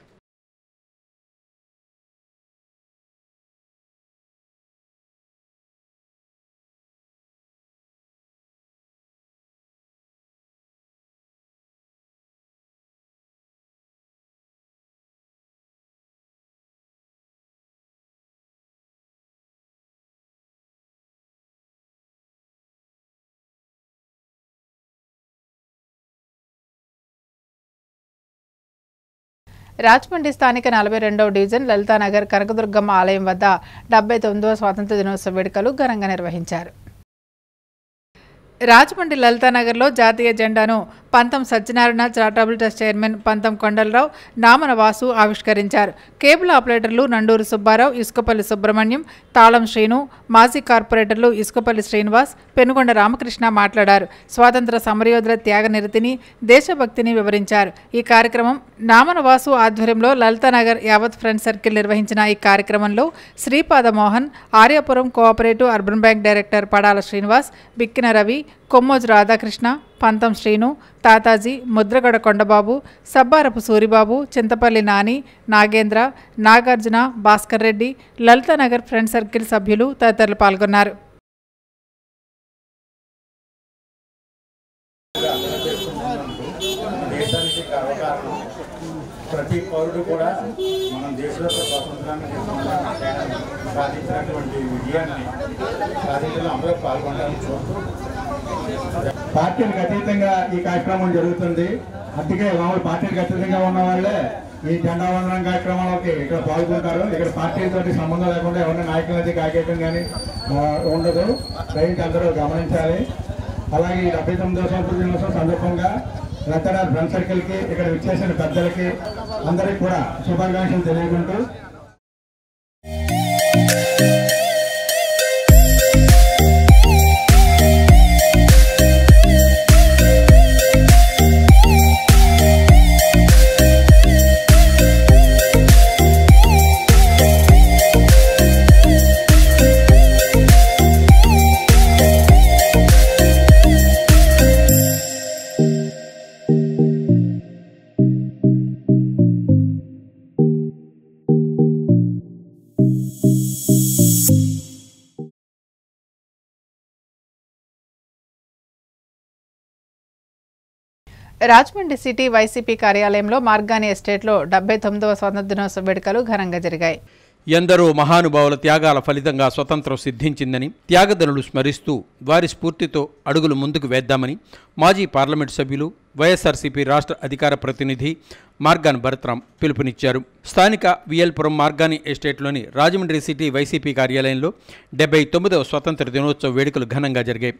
రాజమండ్రి స్థానిక 42వ డివిజన్ లలితానగర్ కనకదుర్గమ్మ ఆలయం వద్ద 79వ స్వాతంత్ర దినోత్సవ వేడుకలు ఘనంగా నిర్వహించారు. రాజమండ్రి లలితానగర్లో జాతీయ జెండాను పంతం సత్యనారాయణ చారిటబుల్ ట్రస్ట్ చైర్మన్ పంతం కొండలరావు, నామన వాసు ఆవిష్కరించారు. కేబుల్ ఆపరేటర్లు నండూరు సుబ్బారావు, ఇసుకపల్లి సుబ్రహ్మణ్యం, తాళం శ్రీను, మాజీ కార్పొరేటర్లు ఇసుకపల్లి శ్రీనివాస్, పెనుగొండ రామకృష్ణ మాట్లాడారు. స్వాతంత్ర సమరయోధుల త్యాగనిరతిని, దేశభక్తిని వివరించారు. ఈ కార్యక్రమం నామన వాసు ఆధ్వర్యంలో లలితానగర్ యావత్ ఫ్రెండ్ సర్కిల్ నిర్వహించిన ఈ కార్యక్రమంలో Sripada Mohan, Aryapuram cooperative urban bank director Padala Srinivas, Bikkina Ravi, Kommoju Radhakrishna, పంతం శ్రీను, తాతాజీ, ముద్రగడ కొండబాబు, సబ్బారపు సూరిబాబు, చింతపల్లి నాని, నాగేంద్ర, నాగార్జున, భాస్కర్ రెడ్డి, లలితానగర్ ఫ్రెండ్ సర్కిల్ సభ్యులు తదితరులు పాల్గొన్నారు. ప్రతి పౌరుడు కూడా మనం దేశంలో స్వాతంత్రాన్ని సాధించినటువంటి విజయాన్ని సాధించడం అందరూ పాల్గొనడానికి చూస్తూ పార్టీలకు అతీతంగా ఈ కార్యక్రమం జరుగుతుంది. అందుకే మామూలు పార్టీలకు అతీతంగా ఉన్న వాళ్ళే ఈ జెండా వందనం కార్యక్రమంలోకి ఇక్కడ పాల్గొంటారు. ఇక్కడ పార్టీలతో సంబంధం లేకుండా ఎవరైనా నాయకులకి కాకేయటం కానీ ఉండదు. దయచేసి అందరూ గమనించాలి. అలాగే ఈ 79వ స్వాతంత్ర దినోత్సవం సందర్భంగా లలితానగర్ ఫ్రెండ్ సర్కిల్కి ఇక్కడ విచ్చేసిన పెద్దలకి అందరికీ కూడా శుభాకాంక్షలు తెలియకుంటూ రాజమండ్రి సిటీ వైసీపీ కార్యాలయంలో మార్గాని ఎస్టేట్లో 79వ స్వాతంత్ర దినోత్సవ వేడుకలు ఘనంగా జరిగాయి. ఎందరో మహానుభావుల త్యాగాల ఫలితంగా స్వతంత్రం సిద్ధించిందని, త్యాగదనులు స్మరిస్తూ వారి స్ఫూర్తితో అడుగులు ముందుకు వేద్దామని మాజీ పార్లమెంటు సభ్యులు, వైఎస్ఆర్సీపీ రాష్ట్ర అధికార ప్రతినిధి మార్గాని భరత్రాం పిలుపునిచ్చారు. స్థానిక విఎల్పురం మార్గాని ఎస్టేట్లోని రాజమండ్రి సిటీ వైసీపీ కార్యాలయంలో 79వ స్వతంత్ర దినోత్సవ వేడుకలు ఘనంగా జరిగాయి.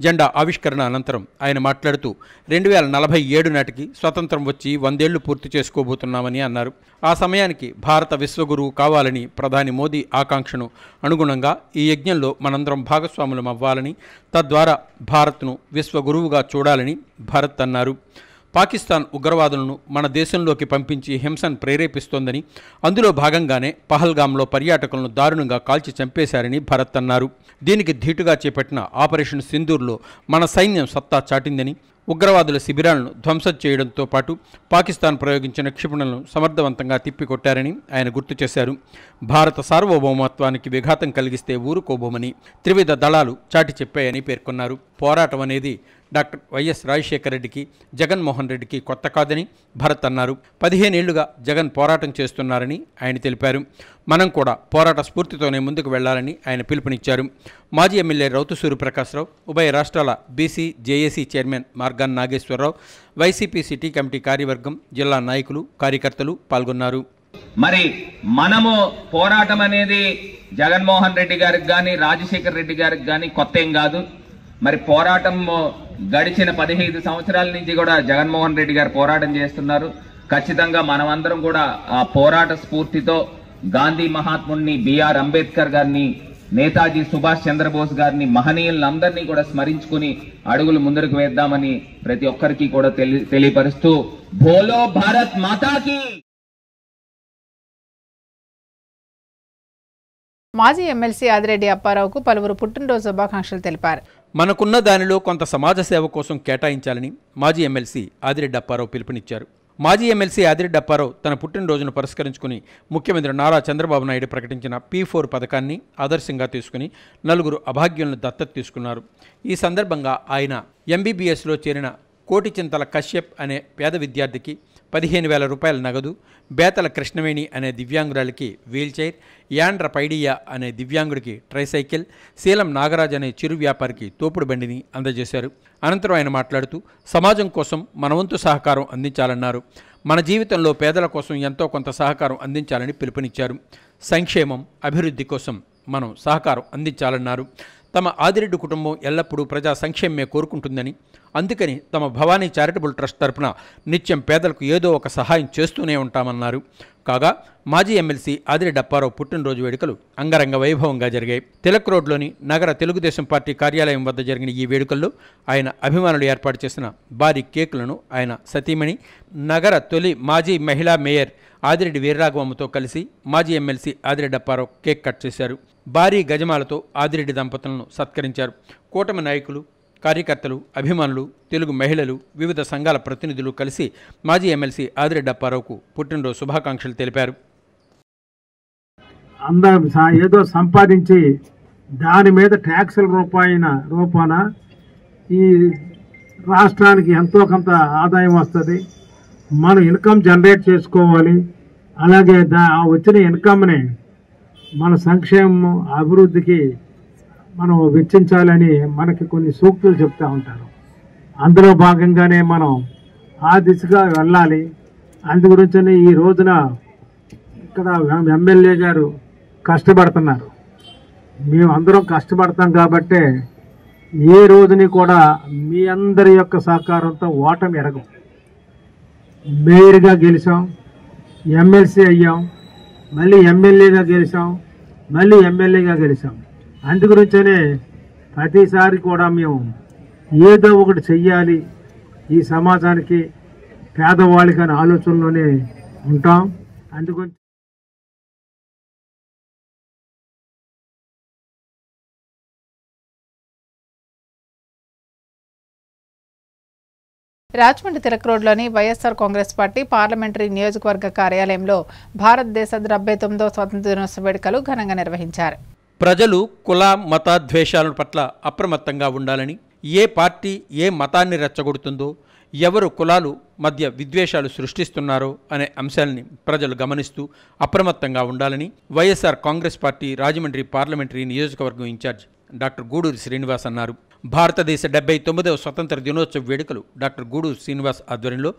జెండా ఆవిష్కరణ అనంతరం ఆయన మాట్లాడుతూ 2047 నాటికి స్వతంత్రం వచ్చి 100 ఏళ్లు పూర్తి చేసుకోబోతున్నామని అన్నారు. ఆ సమయానికి భారత విశ్వగురువు కావాలని ప్రధాని మోదీ ఆకాంక్షను అనుగుణంగా ఈ యజ్ఞంలో మనందరం భాగస్వాములం అవ్వాలని, తద్వారా భారత్ను విశ్వగురువుగా చూడాలని భరత్ అన్నారు. పాకిస్తాన్ ఉగ్రవాదులను మన దేశంలోకి పంపించి హింసను ప్రేరేపిస్తోందని, అందులో భాగంగానే పహల్గాంలో పర్యాటకులను దారుణంగా కాల్చి చంపేశారని భరత్ అన్నారు. దీనికి ధీటుగా చేపట్టిన ఆపరేషన్ సింధూర్లో మన సైన్యం సత్తా చాటిందని, ఉగ్రవాదుల శిబిరాలను ధ్వంసం చేయడంతో పాటు పాకిస్తాన్ ప్రయోగించిన క్షిపణులను సమర్థవంతంగా తిప్పికొట్టారని ఆయన గుర్తు చేశారు. భారత సార్వభౌమత్వానికి విఘాతం కలిగిస్తే ఊరుకోబోమని త్రివిధ దళాలు చాటి చెప్పాయని పేర్కొన్నారు. పోరాటం అనేది డాక్టర్ వైఎస్ రాజశేఖర రెడ్డికి, జగన్మోహన్ రెడ్డికి కొత్త కాదని భరత్ అన్నారు. 15 ఏళ్లుగా జగన్ పోరాటం చేస్తున్నారని ఆయన తెలిపారు. మనం కూడా పోరాట స్ఫూర్తితోనే ముందుకు వెళ్లాలని ఆయన పిలుపునిచ్చారు. మాజీ ఎమ్మెల్యే రౌతు సూర్యప్రకాశ్రావు, ఉభయ రాష్ట్రాల BC JAC chairman Margan Nageswararao, YCP city committee కార్యవర్గం, జిల్లా నాయకులు, కార్యకర్తలు పాల్గొన్నారు. మరి మనము పోరాటం అనేది జగన్మోహన్ రెడ్డి గారికి కానీ, రాజశేఖర రెడ్డి గారికి కానీ కొత్త ఏం కాదు. మరి పోరాటం గడిచిన 15 సంవత్సరాల నుంచి కూడా జగన్మోహన్ రెడ్డి గారు పోరాటం చేస్తున్నారు. ఖచ్చితంగా మనమందరం కూడా ఆ పోరాట స్ఫూర్తితో గాంధీ మహాత్ముడిని, బిఆర్ అంబేద్కర్ గారిని, నేతాజీ సుభాష్ చంద్రబోస్ గారిని, మహనీయులందరినీ కూడా స్మరించుకుని అడుగులు ముందుకు వేద్దామని ప్రతి ఒక్కరికి కూడా తెలియపరుస్తూ బోలో భారత్ మాతాకి. మాజీ ఎమ్మెల్సీ ఆదిరెడ్డి అప్పారావుకు పలువురు పుట్టినరోజు శుభాకాంక్షలు తెలిపారు. మనకున్న దానిలో కొంత సమాజ సేవ కోసం కేటాయించాలని మాజీ ఎమ్మెల్సీ ఆదిరెడ్డి అప్పారావు పిలుపునిచ్చారు. మాజీ ఎమ్మెల్సీ ఆదిరెడ్డి అప్పారావు తన పుట్టినరోజును పురస్కరించుకుని ముఖ్యమంత్రి నారా చంద్రబాబు నాయుడు ప్రకటించిన P4 పథకాన్ని ఆదర్శంగా తీసుకుని 4 అభాగ్యులను దత్తత తీసుకున్నారు. ఈ సందర్భంగా ఆయన MBBSలో చేరిన కోటిచింతల కశ్యప్ అనే పేద విద్యార్థికి 15,000 రూపాయల నగదు, బేతల కృష్ణవేణి అనే దివ్యాంగురాలికి వీల్చైర్, యాండ్ర పైడియా అనే దివ్యాంగుడికి ట్రైసైకిల్, శీలం నాగరాజ్ అనే చిరు వ్యాపారికి తోపుడు బండిని అందజేశారు. అనంతరం ఆయన మాట్లాడుతూ సమాజం కోసం మన వంతు సహకారం అందించాలన్నారు. మన జీవితంలో పేదల కోసం ఎంతో కొంత సహకారం అందించాలని పిలుపునిచ్చారు. సంక్షేమం, అభివృద్ధి కోసం మనం సహకారం అందించాలన్నారు. తమ ఆదిరెడ్డి కుటుంబం ఎల్లప్పుడూ ప్రజా సంక్షేమమే కోరుకుంటుందని, అందుకని తమ భవానీ చారిటబుల్ ట్రస్ట్ తరపున నిత్యం పేదలకు ఏదో ఒక సహాయం చేస్తూనే ఉంటామన్నారు. కాగా మాజీ ఎమ్మెల్సీ ఆదిరెడ్డి అప్పారావు పుట్టినరోజు వేడుకలు అంగరంగ వైభవంగా జరిగాయి. తిలక్ రోడ్లోని నగర తెలుగుదేశం పార్టీ కార్యాలయం వద్ద జరిగిన ఈ వేడుకల్లో ఆయన అభిమానులు ఏర్పాటు చేసిన భారీ కేకులను ఆయన సతీమణి, నగర తొలి మాజీ మహిళా మేయర్ ఆదిరెడ్డి వీర్రాఘవమ్మతో కలిసి మాజీ MLC Adireddy Apparao cake cut చేశారు. భారీ గజమాలతో ఆదిరెడ్డి దంపతులను సత్కరించారు. కూటమి నాయకులు, కార్యకర్తలు, అభిమానులు, తెలుగు మహిళలు, వివిధ సంఘాల ప్రతినిధులు కలిసి మాజీ ఎమ్మెల్సీ ఆదిరెడ్డి అప్పారావుకు పుట్టినరోజు శుభాకాంక్షలు తెలిపారు. ఏదో సంపాదించి దాని మీద ట్యాక్సుల రూపాన ఈ రాష్ట్రానికి ఎంతో కొంత ఆదాయం వస్తుంది. మనం ఇన్కమ్ జనరేట్ చేసుకోవాలి. అలాగే వచ్చిన ఇన్కమ్ని మన సంక్షేమం, అభివృద్ధికి మనం వెచ్చించాలని మనకి కొన్ని సూక్తులు చెప్తూ ఉంటారు. అందులో భాగంగానే మనం ఆ దిశగా వెళ్ళాలి. అందు గురించనే ఈ రోజున ఇక్కడ ఎమ్మెల్యే గారు కష్టపడుతున్నారు. మేము అందరం కష్టపడతాం కాబట్టే ఏ రోజుని కూడా మీ అందరి యొక్క సహకారంతో ఓటమి ఎరగం. మేయర్గా గెలిచాం, ఎమ్మెల్సీ అయ్యాం, మళ్ళీ ఎమ్మెల్యేగా గెలిచాం, మళ్ళీ ఎమ్మెల్యేగా గెలిచాం. అందుగురించనే ప్రతిసారి కూడా మేము ఏదో ఒకటి చెయ్యాలి ఈ సమాజానికి, పేదవాళ్ళకి అనే ఆలోచనలోనే ఉంటాం. అందుగురించి రాజమండ్రి తిలక్ రోడ్లోని వైఎస్ఆర్ కాంగ్రెస్ పార్టీ పార్లమెంటరీ నియోజకవర్గ కార్యాలయంలో భారతదేశ 79వ స్వాతంత్ర దినోత్సవ వేడుకలు ఘనంగా నిర్వహించారు. ప్రజలు కుల మత ద్వేషాల పట్ల అప్రమత్తంగా ఉండాలని, ఏ పార్టీ ఏ మతాన్ని రెచ్చగొడుతుందో, ఎవరు కులాలు మధ్య విద్వేషాలు సృష్టిస్తున్నారో అనే అంశాలని ప్రజలు గమనిస్తూ అప్రమత్తంగా ఉండాలని వైఎస్ఆర్ కాంగ్రెస్ పార్టీ రాజమండ్రి పార్లమెంటరీ నియోజకవర్గం ఇన్ఛార్జ్ డాక్టర్ గూడూరి శ్రీనివాస్ అన్నారు. భారతదేశ 79వ స్వతంత్ర దినోత్సవ వేడుకలు డాక్టర్ గూడూరి శ్రీనివాస్ ఆధ్వర్యంలో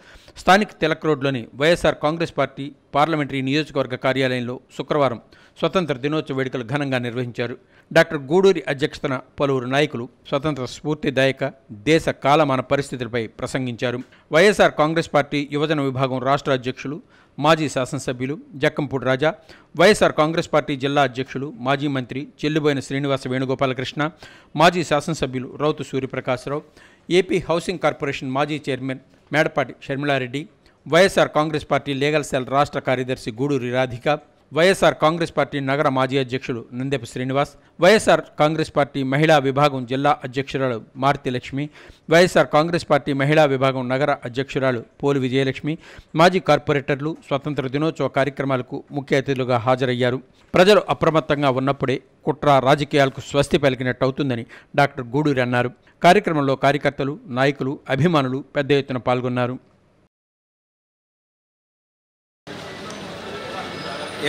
స్థానిక తిలక్ రోడ్లోని వైఎస్ఆర్ కాంగ్రెస్ పార్టీ పార్లమెంటరీ నియోజకవర్గ కార్యాలయంలో శుక్రవారం స్వతంత్ర దినోత్సవ వేడుకలు ఘనంగా నిర్వహించారు. డాక్టర్ గూడూరి అధ్యక్షతన పలువురు నాయకులు స్వతంత్ర స్ఫూర్తిదాయక దేశ కాలమాన పరిస్థితులపై ప్రసంగించారు. వైఎస్ఆర్ కాంగ్రెస్ పార్టీ యువజన విభాగం రాష్ట్ర అధ్యక్షులు మాజీ శాసనసభ్యులు జక్కంపూడి రాజా, వైఎస్ఆర్ కాంగ్రెస్ పార్టీ జిల్లా అధ్యక్షులు మాజీ మంత్రి చెల్లుబోయిన శ్రీనివాస వేణుగోపాలకృష్ణ, మాజీ శాసనసభ్యులు రౌతు సూర్యప్రకాశ్రావు, ఏపీ హౌసింగ్ కార్పొరేషన్ మాజీ chairman Medapati Sharmila Reddy, YSR Congress party legal cell రాష్ట్ర కార్యదర్శి గూడూరి రాధిక, వైఎస్ఆర్ కాంగ్రెస్ పార్టీ నగర మాజీ అధ్యక్షులు నందెపు శ్రీనివాస్, వైఎస్ఆర్ కాంగ్రెస్ పార్టీ మహిళా విభాగం జిల్లా అధ్యక్షురాలు మారుతి లక్ష్మి, వైఎస్ఆర్ కాంగ్రెస్ పార్టీ మహిళా విభాగం నగర అధ్యక్షురాలు పోలి విజయలక్ష్మి, మాజీ కార్పొరేటర్లు స్వతంత్ర దినోత్సవ కార్యక్రమాలకు ముఖ్య అతిథులుగా హాజరయ్యారు. ప్రజలు అప్రమత్తంగా ఉన్నప్పుడే కుట్ర రాజకీయాలకు స్వస్తి పలికినట్టు అవుతుందని డాక్టర్ గూడూరి అన్నారు. కార్యక్రమంలో కార్యకర్తలు, నాయకులు, అభిమానులు పెద్ద ఎత్తున పాల్గొన్నారు.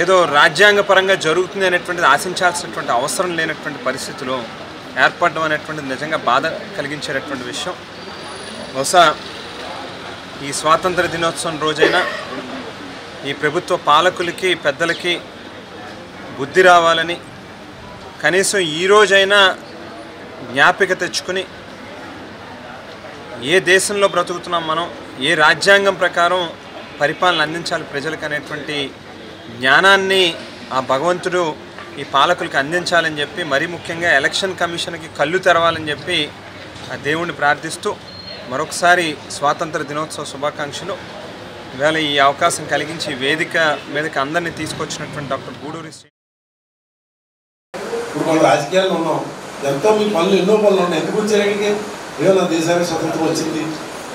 ఏదో రాజ్యాంగపరంగా జరుగుతుంది అనేటువంటిది ఆశించాల్సినటువంటి అవసరం లేనటువంటి పరిస్థితిలో ఏర్పడడం అనేటువంటిది నిజంగా బాధ కలిగించేటటువంటి విషయం. బహుశా ఈ స్వాతంత్ర దినోత్సవం రోజైనా ఈ ప్రభుత్వ పాలకులకి పెద్దలకి బుద్ధి రావాలని, కనీసం ఈ రోజైనా జ్ఞాపిక తెచ్చుకుని ఏ దేశంలో బ్రతుకుతున్నాం మనం, ఏ రాజ్యాంగం ప్రకారం పరిపాలన అందించాలి ప్రజలకు అనేటువంటి జ్ఞానాన్ని ఆ భగవంతుడు ఈ పాలకులకు అందించాలని చెప్పి, మరీ ముఖ్యంగా ఎలక్షన్ కమిషన్కి కళ్ళు తెరవాలని చెప్పి ఆ దేవుణ్ణి ప్రార్థిస్తూ మరొకసారి స్వాతంత్ర దినోత్సవ శుభాకాంక్షలు. ఇవాళ ఈ అవకాశం కలిగించి వేదిక మీదకి అందరినీ తీసుకొచ్చినటువంటి డాక్టర్ గూడూరి ఇప్పుడు మన రాజకీయాల్లో ఉన్నాం, ఎంతో మీ పనులు ఎన్నో పనులు ఉన్నాయి. ఎందుకు వచ్చారంటే ఏదో నా దేశానికి స్వతంత్రం వచ్చింది,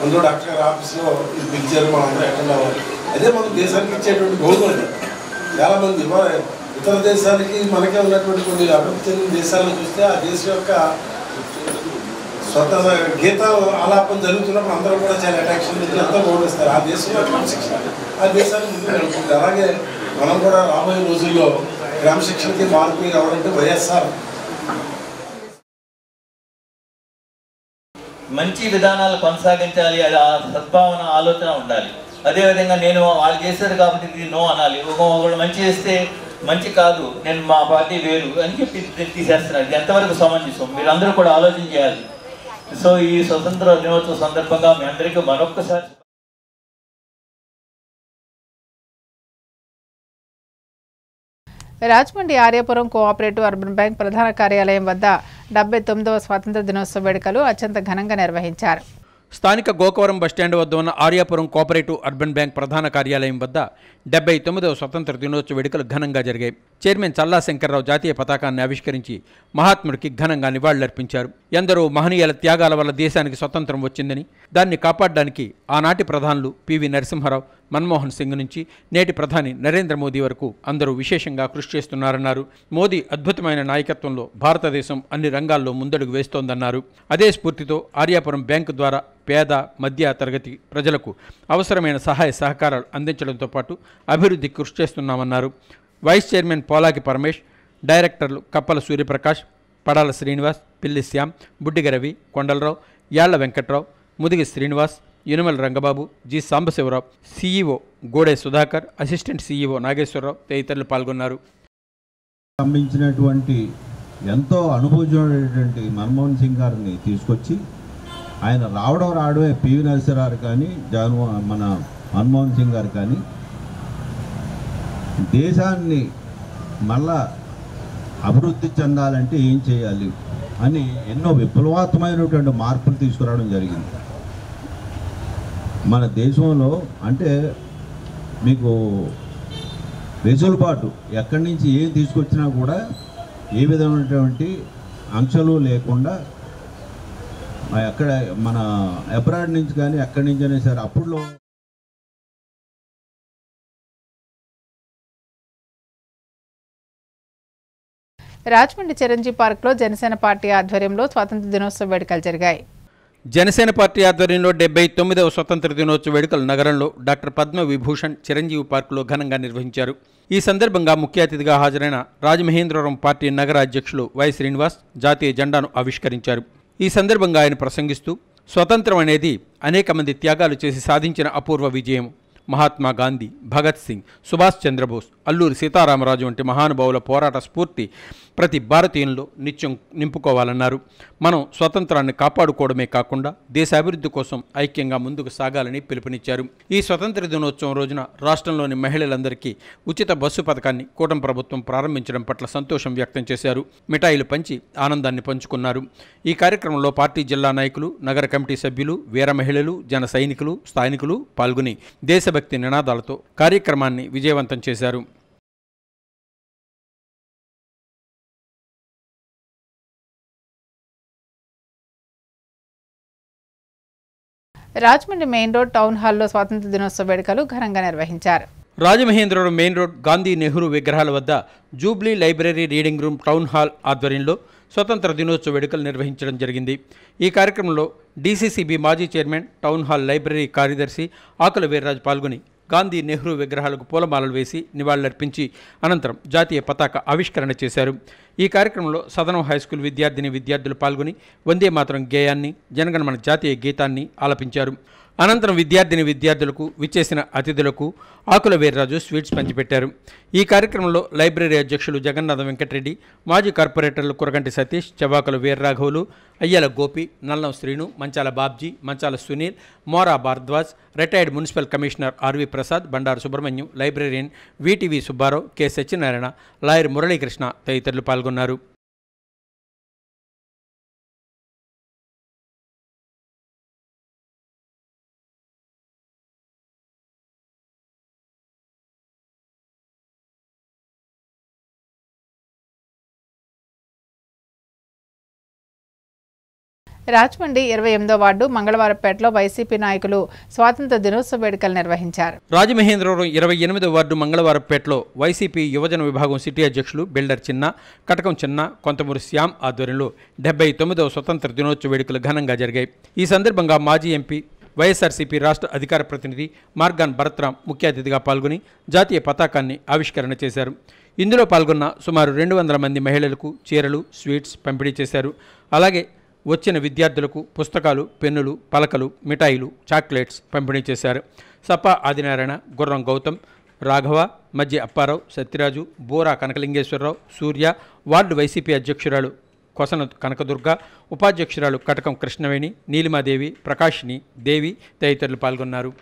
అందులో డాక్టర్ గారి ఆఫీస్లో ఇది పిలిచారు, మనం అందరూ అటెండ్ అవ్వాలి. అదే మనం దేశానికి ఇచ్చేటువంటి గౌరవం. చాలామంది ఇతర దేశాలకి మనకే ఉన్నటువంటి కొన్ని అభివృద్ధి చెందిన దేశాలను చూస్తే ఆ దేశం యొక్క స్వతంత్ర గీత ఆలాపన జరుగుతున్నప్పుడు అందరూ కూడా చాలా అట్రాక్షన్ నుంచి ఎంతో గౌరవిస్తారు. ఆ దేశంలో క్రమశిక్షణ ఆ దేశాన్ని ముందుకు నడుపుతుంది. అలాగే మనం కూడా రాబోయే రోజుల్లో క్రమశిక్షణకి మార్పు రావాలంటే వైఎస్ఆర్ మంచి విధానాలు కొనసాగించాలి, అది ఆ సద్భావన ఆలోచన ఉండాలి. అదేవిధంగా నేను వాళ్ళు చేశారు కాబట్టి ఇది నో అనాలి. ఒకళ్ళు మంచి చేస్తే మంచి కాదు, నేను మా పార్టీ వేరు అని చెప్పి తీసేస్తున్నారు. ఇది ఎంతవరకు సమంజసం మీరు అందరూ కూడా ఆలోచన చేయాలి. సో ఈ స్వతంత్ర దినోత్సవ సందర్భంగా మీ అందరికీ మరొక్కసారి Rajahmundry Aryapuram cooperative urban bank ప్రధాన కార్యాలయం వద్ద 79వ స్వాతంత్ర దినోత్సవ వేడుకలు అత్యంత ఘనంగా నిర్వహించారు. స్థానిక గోకవరం బస్టాండ్ వద్ద ఉన్న ఆర్యాపురం కోఆపరేటివ్ అర్బన్ బ్యాంక్ ప్రధాన కార్యాలయం వద్ద 79వ స్వతంత్ర దినోత్సవ వేడుకలు ఘనంగా జరిగాయి. చైర్మన్ చల్లా శంకర్రావు జాతీయ పతాకాన్ని ఆవిష్కరించి మహాత్ముడికి ఘనంగా నివాళులర్పించారు. ఎందరో మహనీయుల త్యాగాల వల్ల దేశానికి స్వతంత్రం వచ్చిందని, దాన్ని కాపాడడానికి ఆనాటి ప్రధానులు పివి నరసింహారావు, మన్మోహన్ సింగ్ నుంచి నేటి ప్రధాని నరేంద్ర మోదీ వరకు అందరూ విశేషంగా కృషి చేస్తున్నారన్నారు. మోదీ అద్భుతమైన నాయకత్వంలో భారతదేశం అన్ని రంగాల్లో ముందడుగు వేస్తోందన్నారు. అదే స్ఫూర్తితో ఆర్యాపురం బ్యాంకు ద్వారా పేద మధ్య తరగతి ప్రజలకు అవసరమైన సహాయ సహకారాలు అందించడంతో పాటు అభివృద్ధి కృషి చేస్తున్నామన్నారు. వైస్ చైర్మన్ పోలాకి పరమేష్, డైరెక్టర్లు Kappala Suryaprakash, Padala Srinivas, Pilli Shyam, Buddiga Ravi, Kondalarao, Yalla Venkatrao, Mudigi Srinivas, Yunamala Rangababu, G Sambasivarao, CEO Gode Sudhakar, assistant CEO Nageswararao తదితరులు పాల్గొన్నారు. సంబంధించినటువంటి ఎంతో అనుభవజ్ఞుడైనటువంటి మన్మోహన్ సింగ్ గారిని తీసుకొచ్చి ఆయన రావడమే పివి నరసింహారావు కానీ మన మన్మోహన్ సింగ్ గారు కానీ దేశాన్ని మళ్ళా అభివృద్ధి చెందాలంటే ఏం చేయాలి అని ఎన్నో విప్లవాత్మకమైనటువంటి మార్పులు తీసుకురావడం జరిగింది. మన దేశంలో అంటే మీకు వెసులుబాటు ఎక్కడి నుంచి ఏం తీసుకొచ్చినా కూడా ఏ విధమైనటువంటి ఆంక్షలు లేకుండా ఎక్కడ మన అబ్రాడ్ నుంచి కానీ ఎక్కడి నుంచి అయినా సరే అప్పుడులో రాజమండ్రి చిరంజీవి పార్క్లో జనసేన పార్టీ ఆధ్వర్యంలో స్వాతంత్ర దినోత్సవ వేడుకలు జరిగాయి. జనసేన పార్టీ ఆధ్వర్యంలో 79వ స్వతంత్ర దినోత్సవ వేడుకలు నగరంలో డాక్టర్ పద్మ విభూషణ్ చిరంజీవి పార్కులో ఘనంగా నిర్వహించారు. ఈ సందర్భంగా ముఖ్య అతిథిగా హాజరైన రాజమహేంద్రవరం పార్టీ నగర అధ్యక్షులు వై శ్రీనివాస్ జాతీయ జెండాను ఆవిష్కరించారు. ఈ సందర్భంగా ఆయన ప్రసంగిస్తూ, స్వతంత్రం అనేది అనేక మంది త్యాగాలు చేసి సాధించిన అపూర్వ విజయం. మహాత్మా గాంధీ, భగత్ సింగ్, సుభాష్ చంద్రబోస్, అల్లూరి సీతారామరాజు వంటి మహానుభావుల పోరాట స్ఫూర్తి ప్రతి భారతీయుల్లో నిత్యం నింపుకోవాలన్నారు. మనం స్వతంత్రాన్ని కాపాడుకోవడమే కాకుండా దేశాభివృద్ధి కోసం ఐక్యంగా ముందుకు సాగాలని పిలుపునిచ్చారు. ఈ స్వతంత్ర దినోత్సవం రోజున రాష్ట్రంలోని మహిళలందరికీ ఉచిత బస్సు పథకాన్ని కూటమి ప్రభుత్వం ప్రారంభించడం పట్ల సంతోషం వ్యక్తం చేశారు. మిఠాయిలు పంచి ఆనందాన్ని పంచుకున్నారు. ఈ కార్యక్రమంలో పార్టీ జిల్లా నాయకులు, నగర కమిటీ సభ్యులు, వీర మహిళలు, జన సైనికులు, స్థానికులు పాల్గొని దేశభక్తి నినాదాలతో కార్యక్రమాన్ని విజయవంతం చేశారు. రాజమండ్రి మెయిన్ రోడ్ టౌన్ హాల్లో స్వాతంత్ర దినోత్సవ వేడుకలు ఘనంగా నిర్వహించారు. రాజమహేంద్రవరం మెయిన్ రోడ్ గాంధీ, నెహ్రూ విగ్రహాల వద్ద Jubilee library reading room town hall ఆధ్వర్యంలో స్వతంత్ర దినోత్సవ వేడుకలు నిర్వహించడం జరిగింది. ఈ కార్యక్రమంలో డీసీసీబీ మాజీ చైర్మన్, టౌన్ హాల్ లైబ్రరీ కార్యదర్శి ఆకుల వీర్రాజు పాల్గొని గాంధీ, నెహ్రూ విగ్రహాలకు పూలమాలలు వేసి నివాళులర్పించి అనంతరం జాతీయ పతాక ఆవిష్కరణ చేశారు. ఈ కార్యక్రమంలో సదనం హైస్కూల్ విద్యార్థులు పాల్గొని వందే మాతరం గేయాన్ని, జనగణమన జాతీయ గీతాన్ని ఆలపించారు. అనంతరం విద్యార్థులకు, విచ్చేసిన అతిథులకు ఆకుల వీర్రాజు స్వీట్స్ పంచిపెట్టారు. ఈ కార్యక్రమంలో లైబ్రరీ అధ్యక్షులు జగన్నాథ వెంకటరెడ్డి, మాజీ కార్పొరేటర్లు కురగంటి సతీష్, చవాకుల వీర్రాఘవులు, Ayyala Gopi, Nallam Srinu, Manchala Babji, Manchala Sunil, Mora Bharadwaj, retired municipal commissioner RV Prasad, Bandaru Subrahmanyam, librarian VTV Subbarao, K Satyanarayana, lawyer Muralikrishna తదితరులు పాల్గొన్నారు. రాజమండ్రి 28వ వార్డు మంగళవారపేటలో వైసీపీ నాయకులు స్వాతంత్ర దినోత్సవ వేడుకలు నిర్వహించారు. రాజమహేంద్రవరం 28వ వార్డు మంగళవారపేటలో వైసీపీ యువజన విభాగం సిటీ అధ్యక్షులు బిల్డర్ చిన్న, కటకం చిన్న, కొంతమూరి శ్యామ్ ఆధ్వర్యంలో 79వ స్వతంత్ర దినోత్సవ వేడుకలు ఘనంగా జరిగాయి. ఈ సందర్భంగా మాజీ ఎంపీ, వైఎస్ఆర్సీపీ రాష్ట్ర అధికార ప్రతినిధి మార్గాన్ భరత్రామ్ ముఖ్య అతిథిగా పాల్గొని జాతీయ పతాకాన్ని ఆవిష్కరణ చేశారు. ఇందులో పాల్గొన్న సుమారు 200 మంది మహిళలకు చీరలు, స్వీట్స్ పంపిణీ చేశారు. అలాగే వచ్చిన విద్యార్థులకు పుస్తకాలు, పెన్నులు, పలకలు, మిఠాయిలు, చాక్లెట్స్ పంపిణీ చేశారు. సపా ఆదినారాయణ, గుర్రం గౌతమ్, రాఘవ, మధ్య అప్పారావు, సత్యరాజు, బోరా కనకలింగేశ్వరరావు, సూర్య, వార్డు వైసీపీ అధ్యక్షురాలు కొసన కనకదుర్గ, ఉపాధ్యక్షురాలు కటకం కృష్ణవేణి, నీలిమాదేవి, ప్రకాష్ని, దేవి తదితరులు పాల్గొన్నారు.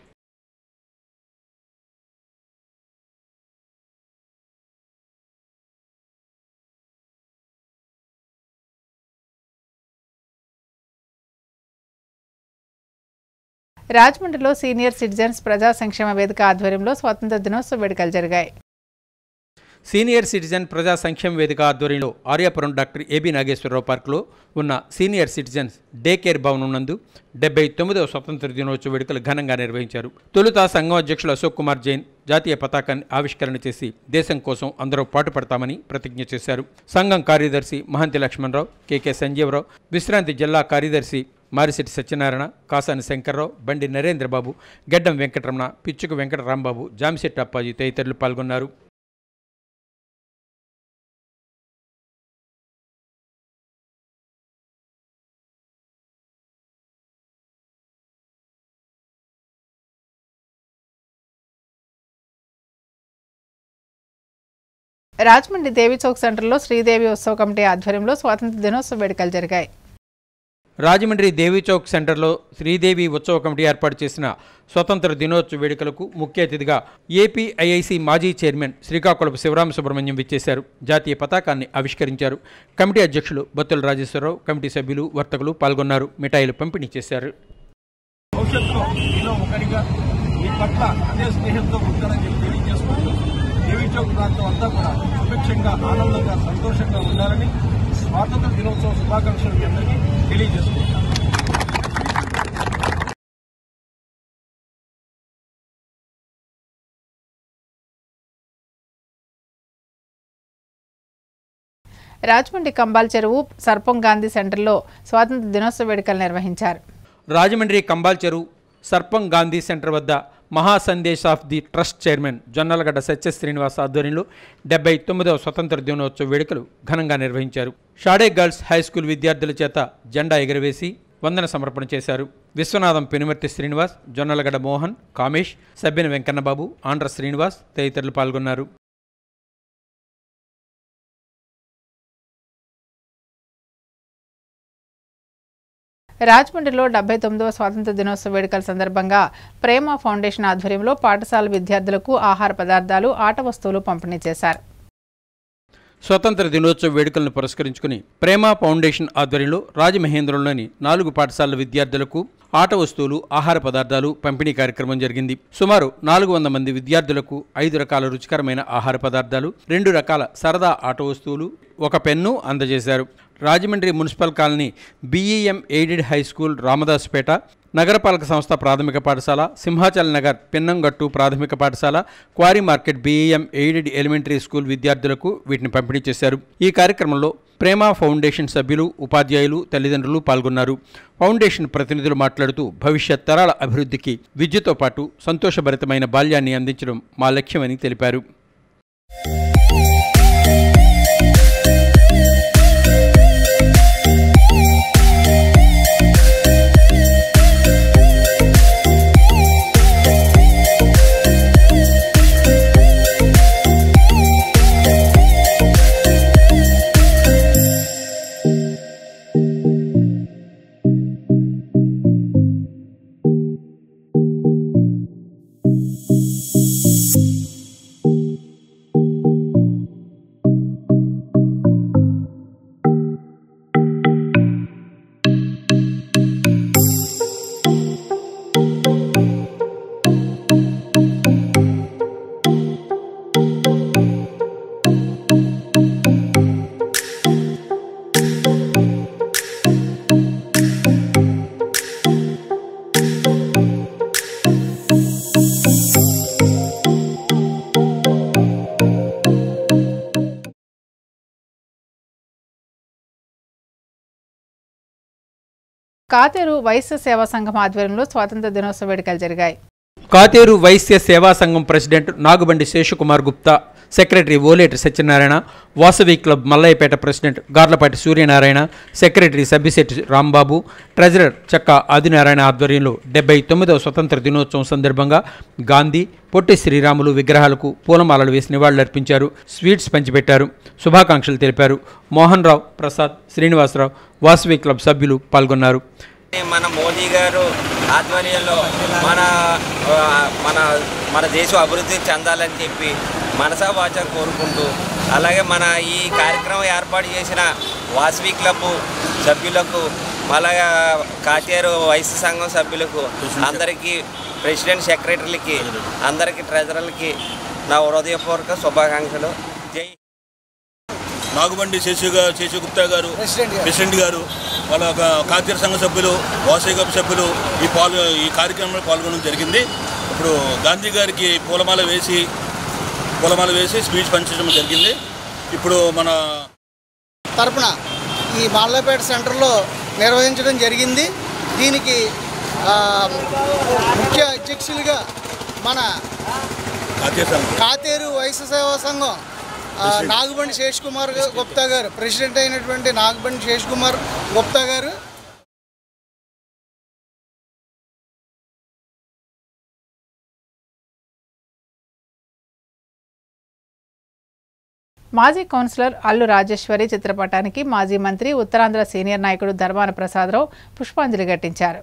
రాజమండ్రిలో సీనియర్ సిటిజన్స్ ప్రజా సంక్షేమ వేదిక ఆధ్వర్యంలో స్వాతంత్ర దినోత్సవ వేడుకలు జరిగాయి. సీనియర్ సిటిజన్ ప్రజా సంక్షేమ వేదిక ఆధ్వర్యంలో ఆర్యాపురం డాక్టర్ ఏబీ నాగేశ్వరరావు పార్కులో ఉన్న సీనియర్ సిటిజన్స్ డే కేర్ భవనం నందు 79వ స్వతంత్ర దినోత్సవ వేడుకలు ఘనంగా నిర్వహించారు. తొలుత సంఘం అధ్యక్షులు అశోక్ కుమార్ జైన్ జాతీయ పతాకాన్ని ఆవిష్కరణ చేసి దేశం కోసం అందరూ పాటుపడతామని ప్రతిజ్ఞ చేశారు. సంఘం కార్యదర్శి మహంతి లక్ష్మణరావు, కెకే సంజీవరావు, విశ్రాంతి జిల్లా కార్యదర్శి మారిశెట్టి సత్యనారాయణ, కాసాని శంకర్రావు, బండి నరేంద్రబాబు, గెడ్డం వెంకటరమణ, పిచ్చుకు వెంకటరాంబాబు, జామిశెట్టి అప్పాజీ తదితరులు పాల్గొన్నారు. రాజమండ్రి దేవి చౌక్ సెంటర్లో శ్రీదేవి ఉత్సవ కమిటీ ఆధ్వర్యంలో స్వాతంత్ర దినోత్సవ వేడుకలు జరిగాయి. రాజమండ్రి దేవి చౌక్ సెంటర్లో శ్రీదేవి ఉత్సవ కమిటీ ఏర్పాటు చేసిన స్వతంత్ర దినోత్సవ వేడుకలకు ముఖ్య అతిథిగా ఏపీఐఐసి మాజీ చైర్మన్ శ్రీకాకుళపు శివరామ సుబ్రహ్మణ్యం విచ్చేశారు. జాతీయ పతాకాన్ని ఆవిష్కరించారు. కమిటీ అధ్యక్షులు బత్తుల రాజేశ్వరరావు, కమిటీ సభ్యులు, వర్తకులు పాల్గొన్నారు. మిఠాయిలు పంపిణీ చేశారు. భవిష్యత్తులో మీలో ఒకరిగా మీ పట్ల అదే స్నేహంతో ఉంటారని చెప్పి తెలియజేసుకుంటూ దేవి చౌక్ ప్రాంతం అంతా కూడా సుభిక్షంగా, ఆనందంగా, సంతోషంగా ఉండాలని స్వాతంత్ర దినోత్సవ శుభాకాంక్షలు మీ అందరికీ తెలియజేసుకుంటాం. రాజమండ్రి కంబాల్ చెరువు సర్పం గాంధీ సెంటర్లో స్వాతంత్ర దినోత్సవ వేడుకలు నిర్వహించారు. రాజమండ్రి కంబాల్ చెరువు సర్పం గాంధీ సెంటర్ వద్ద Mahasandesh of the trust chairman Jonnalagadda Satya Srinivas ఆధ్వర్యంలో 79వ స్వతంత్ర దినోత్సవ వేడుకలు ఘనంగా నిర్వహించారు. షాడే గర్ల్స్ హై స్కూల్ విద్యార్థుల చేత జెండా ఎగురవేసి వందన సమర్పణ చేశారు. విశ్వనాథం పెనుమర్తి శ్రీనివాస్, జొన్నలగడ్డ మోహన్, కామేష్, సబ్బిన వెంకన్నబాబు, ఆంధ్ర శ్రీనివాస్ తదితరులు పాల్గొన్నారు. రాజమండ్రిలో 79వ స్వాతంత్ర దినోత్సవ వేడుకల సందర్భంగా ప్రేమ ఫౌండేషన్ ఆధ్వర్యంలో పాఠశాల విద్యార్థులకు ఆహార పదార్థాలు, ఆట వస్తువులు పంపిణీ చేశారు. స్వతంత్ర దినోత్సవ వేడుకలను పురస్కరించుకుని ప్రేమ ఫౌండేషన్ ఆధ్వర్యంలో రాజమహేంద్రంలోని 4 పాఠశాలల విద్యార్థులకు ఆట వస్తువులు, ఆహార పదార్థాలు పంపిణీ కార్యక్రమం జరిగింది. సుమారు 400 మంది విద్యార్థులకు 5 రకాల రుచికరమైన ఆహార పదార్థాలు, 2 రకాల సరదా ఆట వస్తువులు, 1 పెన్ను అందజేశారు. Rajahmundry municipal colony BEM aided high school Ramadasupeta, నగరపాలక సంస్థ ప్రాథమిక పాఠశాల, సింహాచల్ నగర్ పిన్నంగట్టు ప్రాథమిక పాఠశాల, quarry market BEM aided elementary school విద్యార్థులకు వీటిని పంపిణీ చేశారు. ఈ కార్యక్రమంలో ప్రేమ ఫౌండేషన్ సభ్యులు, ఉపాధ్యాయులు, తల్లిదండ్రులు పాల్గొన్నారు. ఫౌండేషన్ ప్రతినిధులు మాట్లాడుతూ భవిష్యత్ తరాల అభివృద్ధికి విద్యతో పాటు సంతోషభరితమైన బాల్యాన్ని అందించడం మా లక్ష్యమని తెలిపారు. కాతేరు వైశ్య సేవా సంఘం ఆధ్వర్యంలో స్వాతంత్ర దినోత్సవ వేడుకలు జరిగాయి. Katheru Vysya Seva Sangham president Nagubandi Seshakumar Gupta, secretary Oleti Satyanarayana, Vasavi club Mallayyapeta president Garlapati Suryanarayana, secretary Sabbisetti Rambabu, treasurer Chakka Adinarayana ఆధ్వర్యంలో 79వ స్వతంత్ర దినోత్సవం సందర్భంగా గాంధీ, పొట్టి శ్రీరాములు విగ్రహాలకు పూలమాలలు వేసి నివాళులర్పించారు. స్వీట్స్ పంచిపెట్టారు. శుభాకాంక్షలు తెలిపారు. మోహన్ రావు, ప్రసాద్, శ్రీనివాసరావు, వాసవి క్లబ్ సభ్యులు పాల్గొన్నారు. మన మోదీ గారు ఆధ్వర్యంలో మన దేశం అభివృద్ధి చెందాలని చెప్పి మనసా వాచ కోరుకుంటూ, అలాగే మన ఈ కార్యక్రమం ఏర్పాటు చేసిన వాసవి క్లబ్ సభ్యులకు, అలాగే కాతేరు వైశ్య సంఘం సభ్యులకు, అందరికీ ప్రెసిడెంట్ సెక్రటరీలకి, అందరికీ ట్రెజరర్లకి నా హృదయపూర్వక శుభాకాంక్షలు. జై నాగుబండి శేషగుప్తా గారు ప్రెసిడెంట్ గారు, వాళ్ళ కాతేరు సంఘ సభ్యులు, వాసవి క్లబ్ సభ్యులు ఈ కార్యక్రమంలో పాల్గొనడం జరిగింది. ఇప్పుడు గాంధీ గారికి పూలమాల వేసి స్పీచ్ పంచడం జరిగింది. ఇప్పుడు మన తరపున ఈ మల్లయ్యపేట సెంటర్లో నిర్వహించడం జరిగింది. దీనికి ముఖ్య అధ్యక్షులుగా మన కాతేరు వైశ్య సేవా సంఘం నాగుబండి శేషకుమార్ గుప్తా గారు, ప్రెసిడెంట్ అయినటువంటి నాగుబండి శేషకుమార్ గుప్తా గారు, మాజీ కౌన్సిలర్ అల్లు రాజేశ్వరి చిత్రపటానికి మాజీ మంత్రి, ఉత్తరాంధ్ర సీనియర్ నాయకుడు ధర్మాన ప్రసాదరావు పుష్పాంజలి ఘటించారు.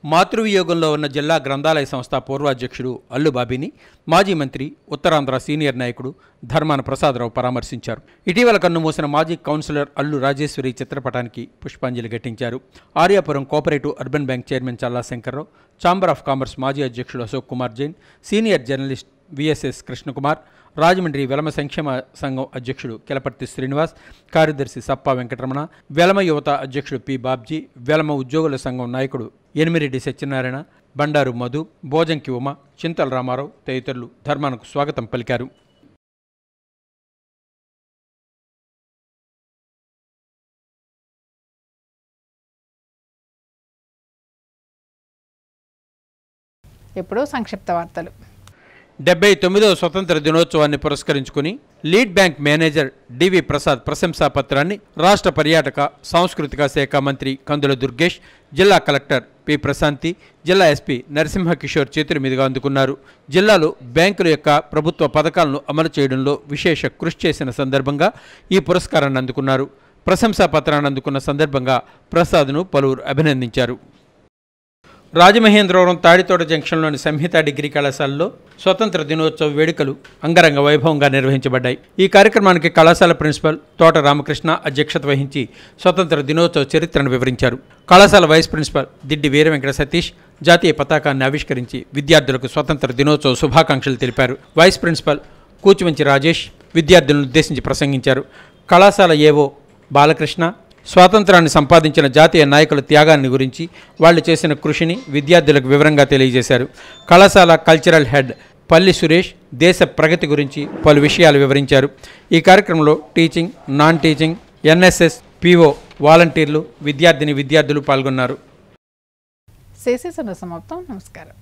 మాతృవియోగంలో ఉన్న జిల్లా గ్రంథాలయ సంస్థ పూర్వాధ్యక్షుడు అల్లు బాబీని మాజీ మంత్రి, ఉత్తరాంధ్ర సీనియర్ నాయకుడు ధర్మాన ప్రసాదరావు పరామర్శించారు. ఇటీవల కన్నుమూసిన మాజీ కౌన్సిలర్ అల్లు రాజేశ్వరి చిత్రపటానికి పుష్పాంజలి ఘటించారు. Aryapuram cooperative urban bank chairman Challa Sankararao, chamber of commerce మాజీ అధ్యక్షుడు Ashok Kumar Jain, senior journalist VSS Krishnakumar, Rajahmundry Velama సంక్షేమ సంఘం అధ్యక్షుడు కెలపర్తి శ్రీనివాస్, కార్యదర్శి సప్పా వెంకటరమణ, వెలమ యువత అధ్యక్షుడు పి బాబ్జీ, వెలమ ఉద్యోగుల సంఘం నాయకుడు ఎనిమిరెడ్డి సత్యనారాయణ, బండారు మధు, భోజంకి ఉమ, చింతల రామారావు తదితరులు ధర్మానకు స్వాగతం పలికారు. ఇప్పుడు సంక్షిప్త వార్తలు. 79వ స్వతంత్ర దినోత్సవాన్ని పురస్కరించుకుని లీడ్ బ్యాంక్ మేనేజర్ డివి ప్రసాద్ ప్రశంసా పత్రాన్ని రాష్ట్ర పర్యాటక సాంస్కృతిక శాఖ మంత్రి కందుల దుర్గేష్, జిల్లా కలెక్టర్ పి ప్రశాంతి, జిల్లా ఎస్పీ నరసింహకిషోర్ చేతుల మీదుగా అందుకున్నారు. జిల్లాలో బ్యాంకుల యొక్క ప్రభుత్వ పథకాలను అమలు చేయడంలో విశేష కృషి చేసిన సందర్భంగా ఈ పురస్కారాన్ని అందుకున్నారు. ప్రశంసా పత్రాన్ని అందుకున్న సందర్భంగా ప్రసాద్ను పలువురు అభినందించారు. రాజమహేంద్రవరం తాడితోట జంక్షన్లోని సంహిత డిగ్రీ కళాశాలలో స్వతంత్ర దినోత్సవ వేడుకలు అంగరంగ వైభవంగా నిర్వహించబడ్డాయి. ఈ కార్యక్రమానికి కళాశాల ప్రిన్సిపల్ తోట రామకృష్ణ అధ్యక్షత వహించి స్వతంత్ర దినోత్సవ చరిత్రను వివరించారు. కళాశాల వైస్ ప్రిన్సిపల్ దిడ్డి వీర వెంకట సతీష్ జాతీయ పతాకాన్ని ఆవిష్కరించి విద్యార్థులకు స్వతంత్ర దినోత్సవ శుభాకాంక్షలు తెలిపారు. వైస్ ప్రిన్సిపల్ కూచిమంచి రాజేష్ విద్యార్థులను ఉద్దేశించి ప్రసంగించారు. కళాశాల ఏవో బాలకృష్ణ స్వాతంత్రాన్ని సంపాదించిన జాతీయ నాయకుల త్యాగాన్ని గురించి వాళ్ళు చేసిన కృషిని విద్యార్థులకు వివరంగా తెలియజేశారు. కళాశాల కల్చరల్ హెడ్ పల్లి సురేష్ దేశ ప్రగతి గురించి పలు విషయాలు వివరించారు. ఈ కార్యక్రమంలో teaching, non teaching, NSS, PO, వాలంటీర్లు, విద్యార్థులు పాల్గొన్నారు. సమాప్తం. నమస్కారం.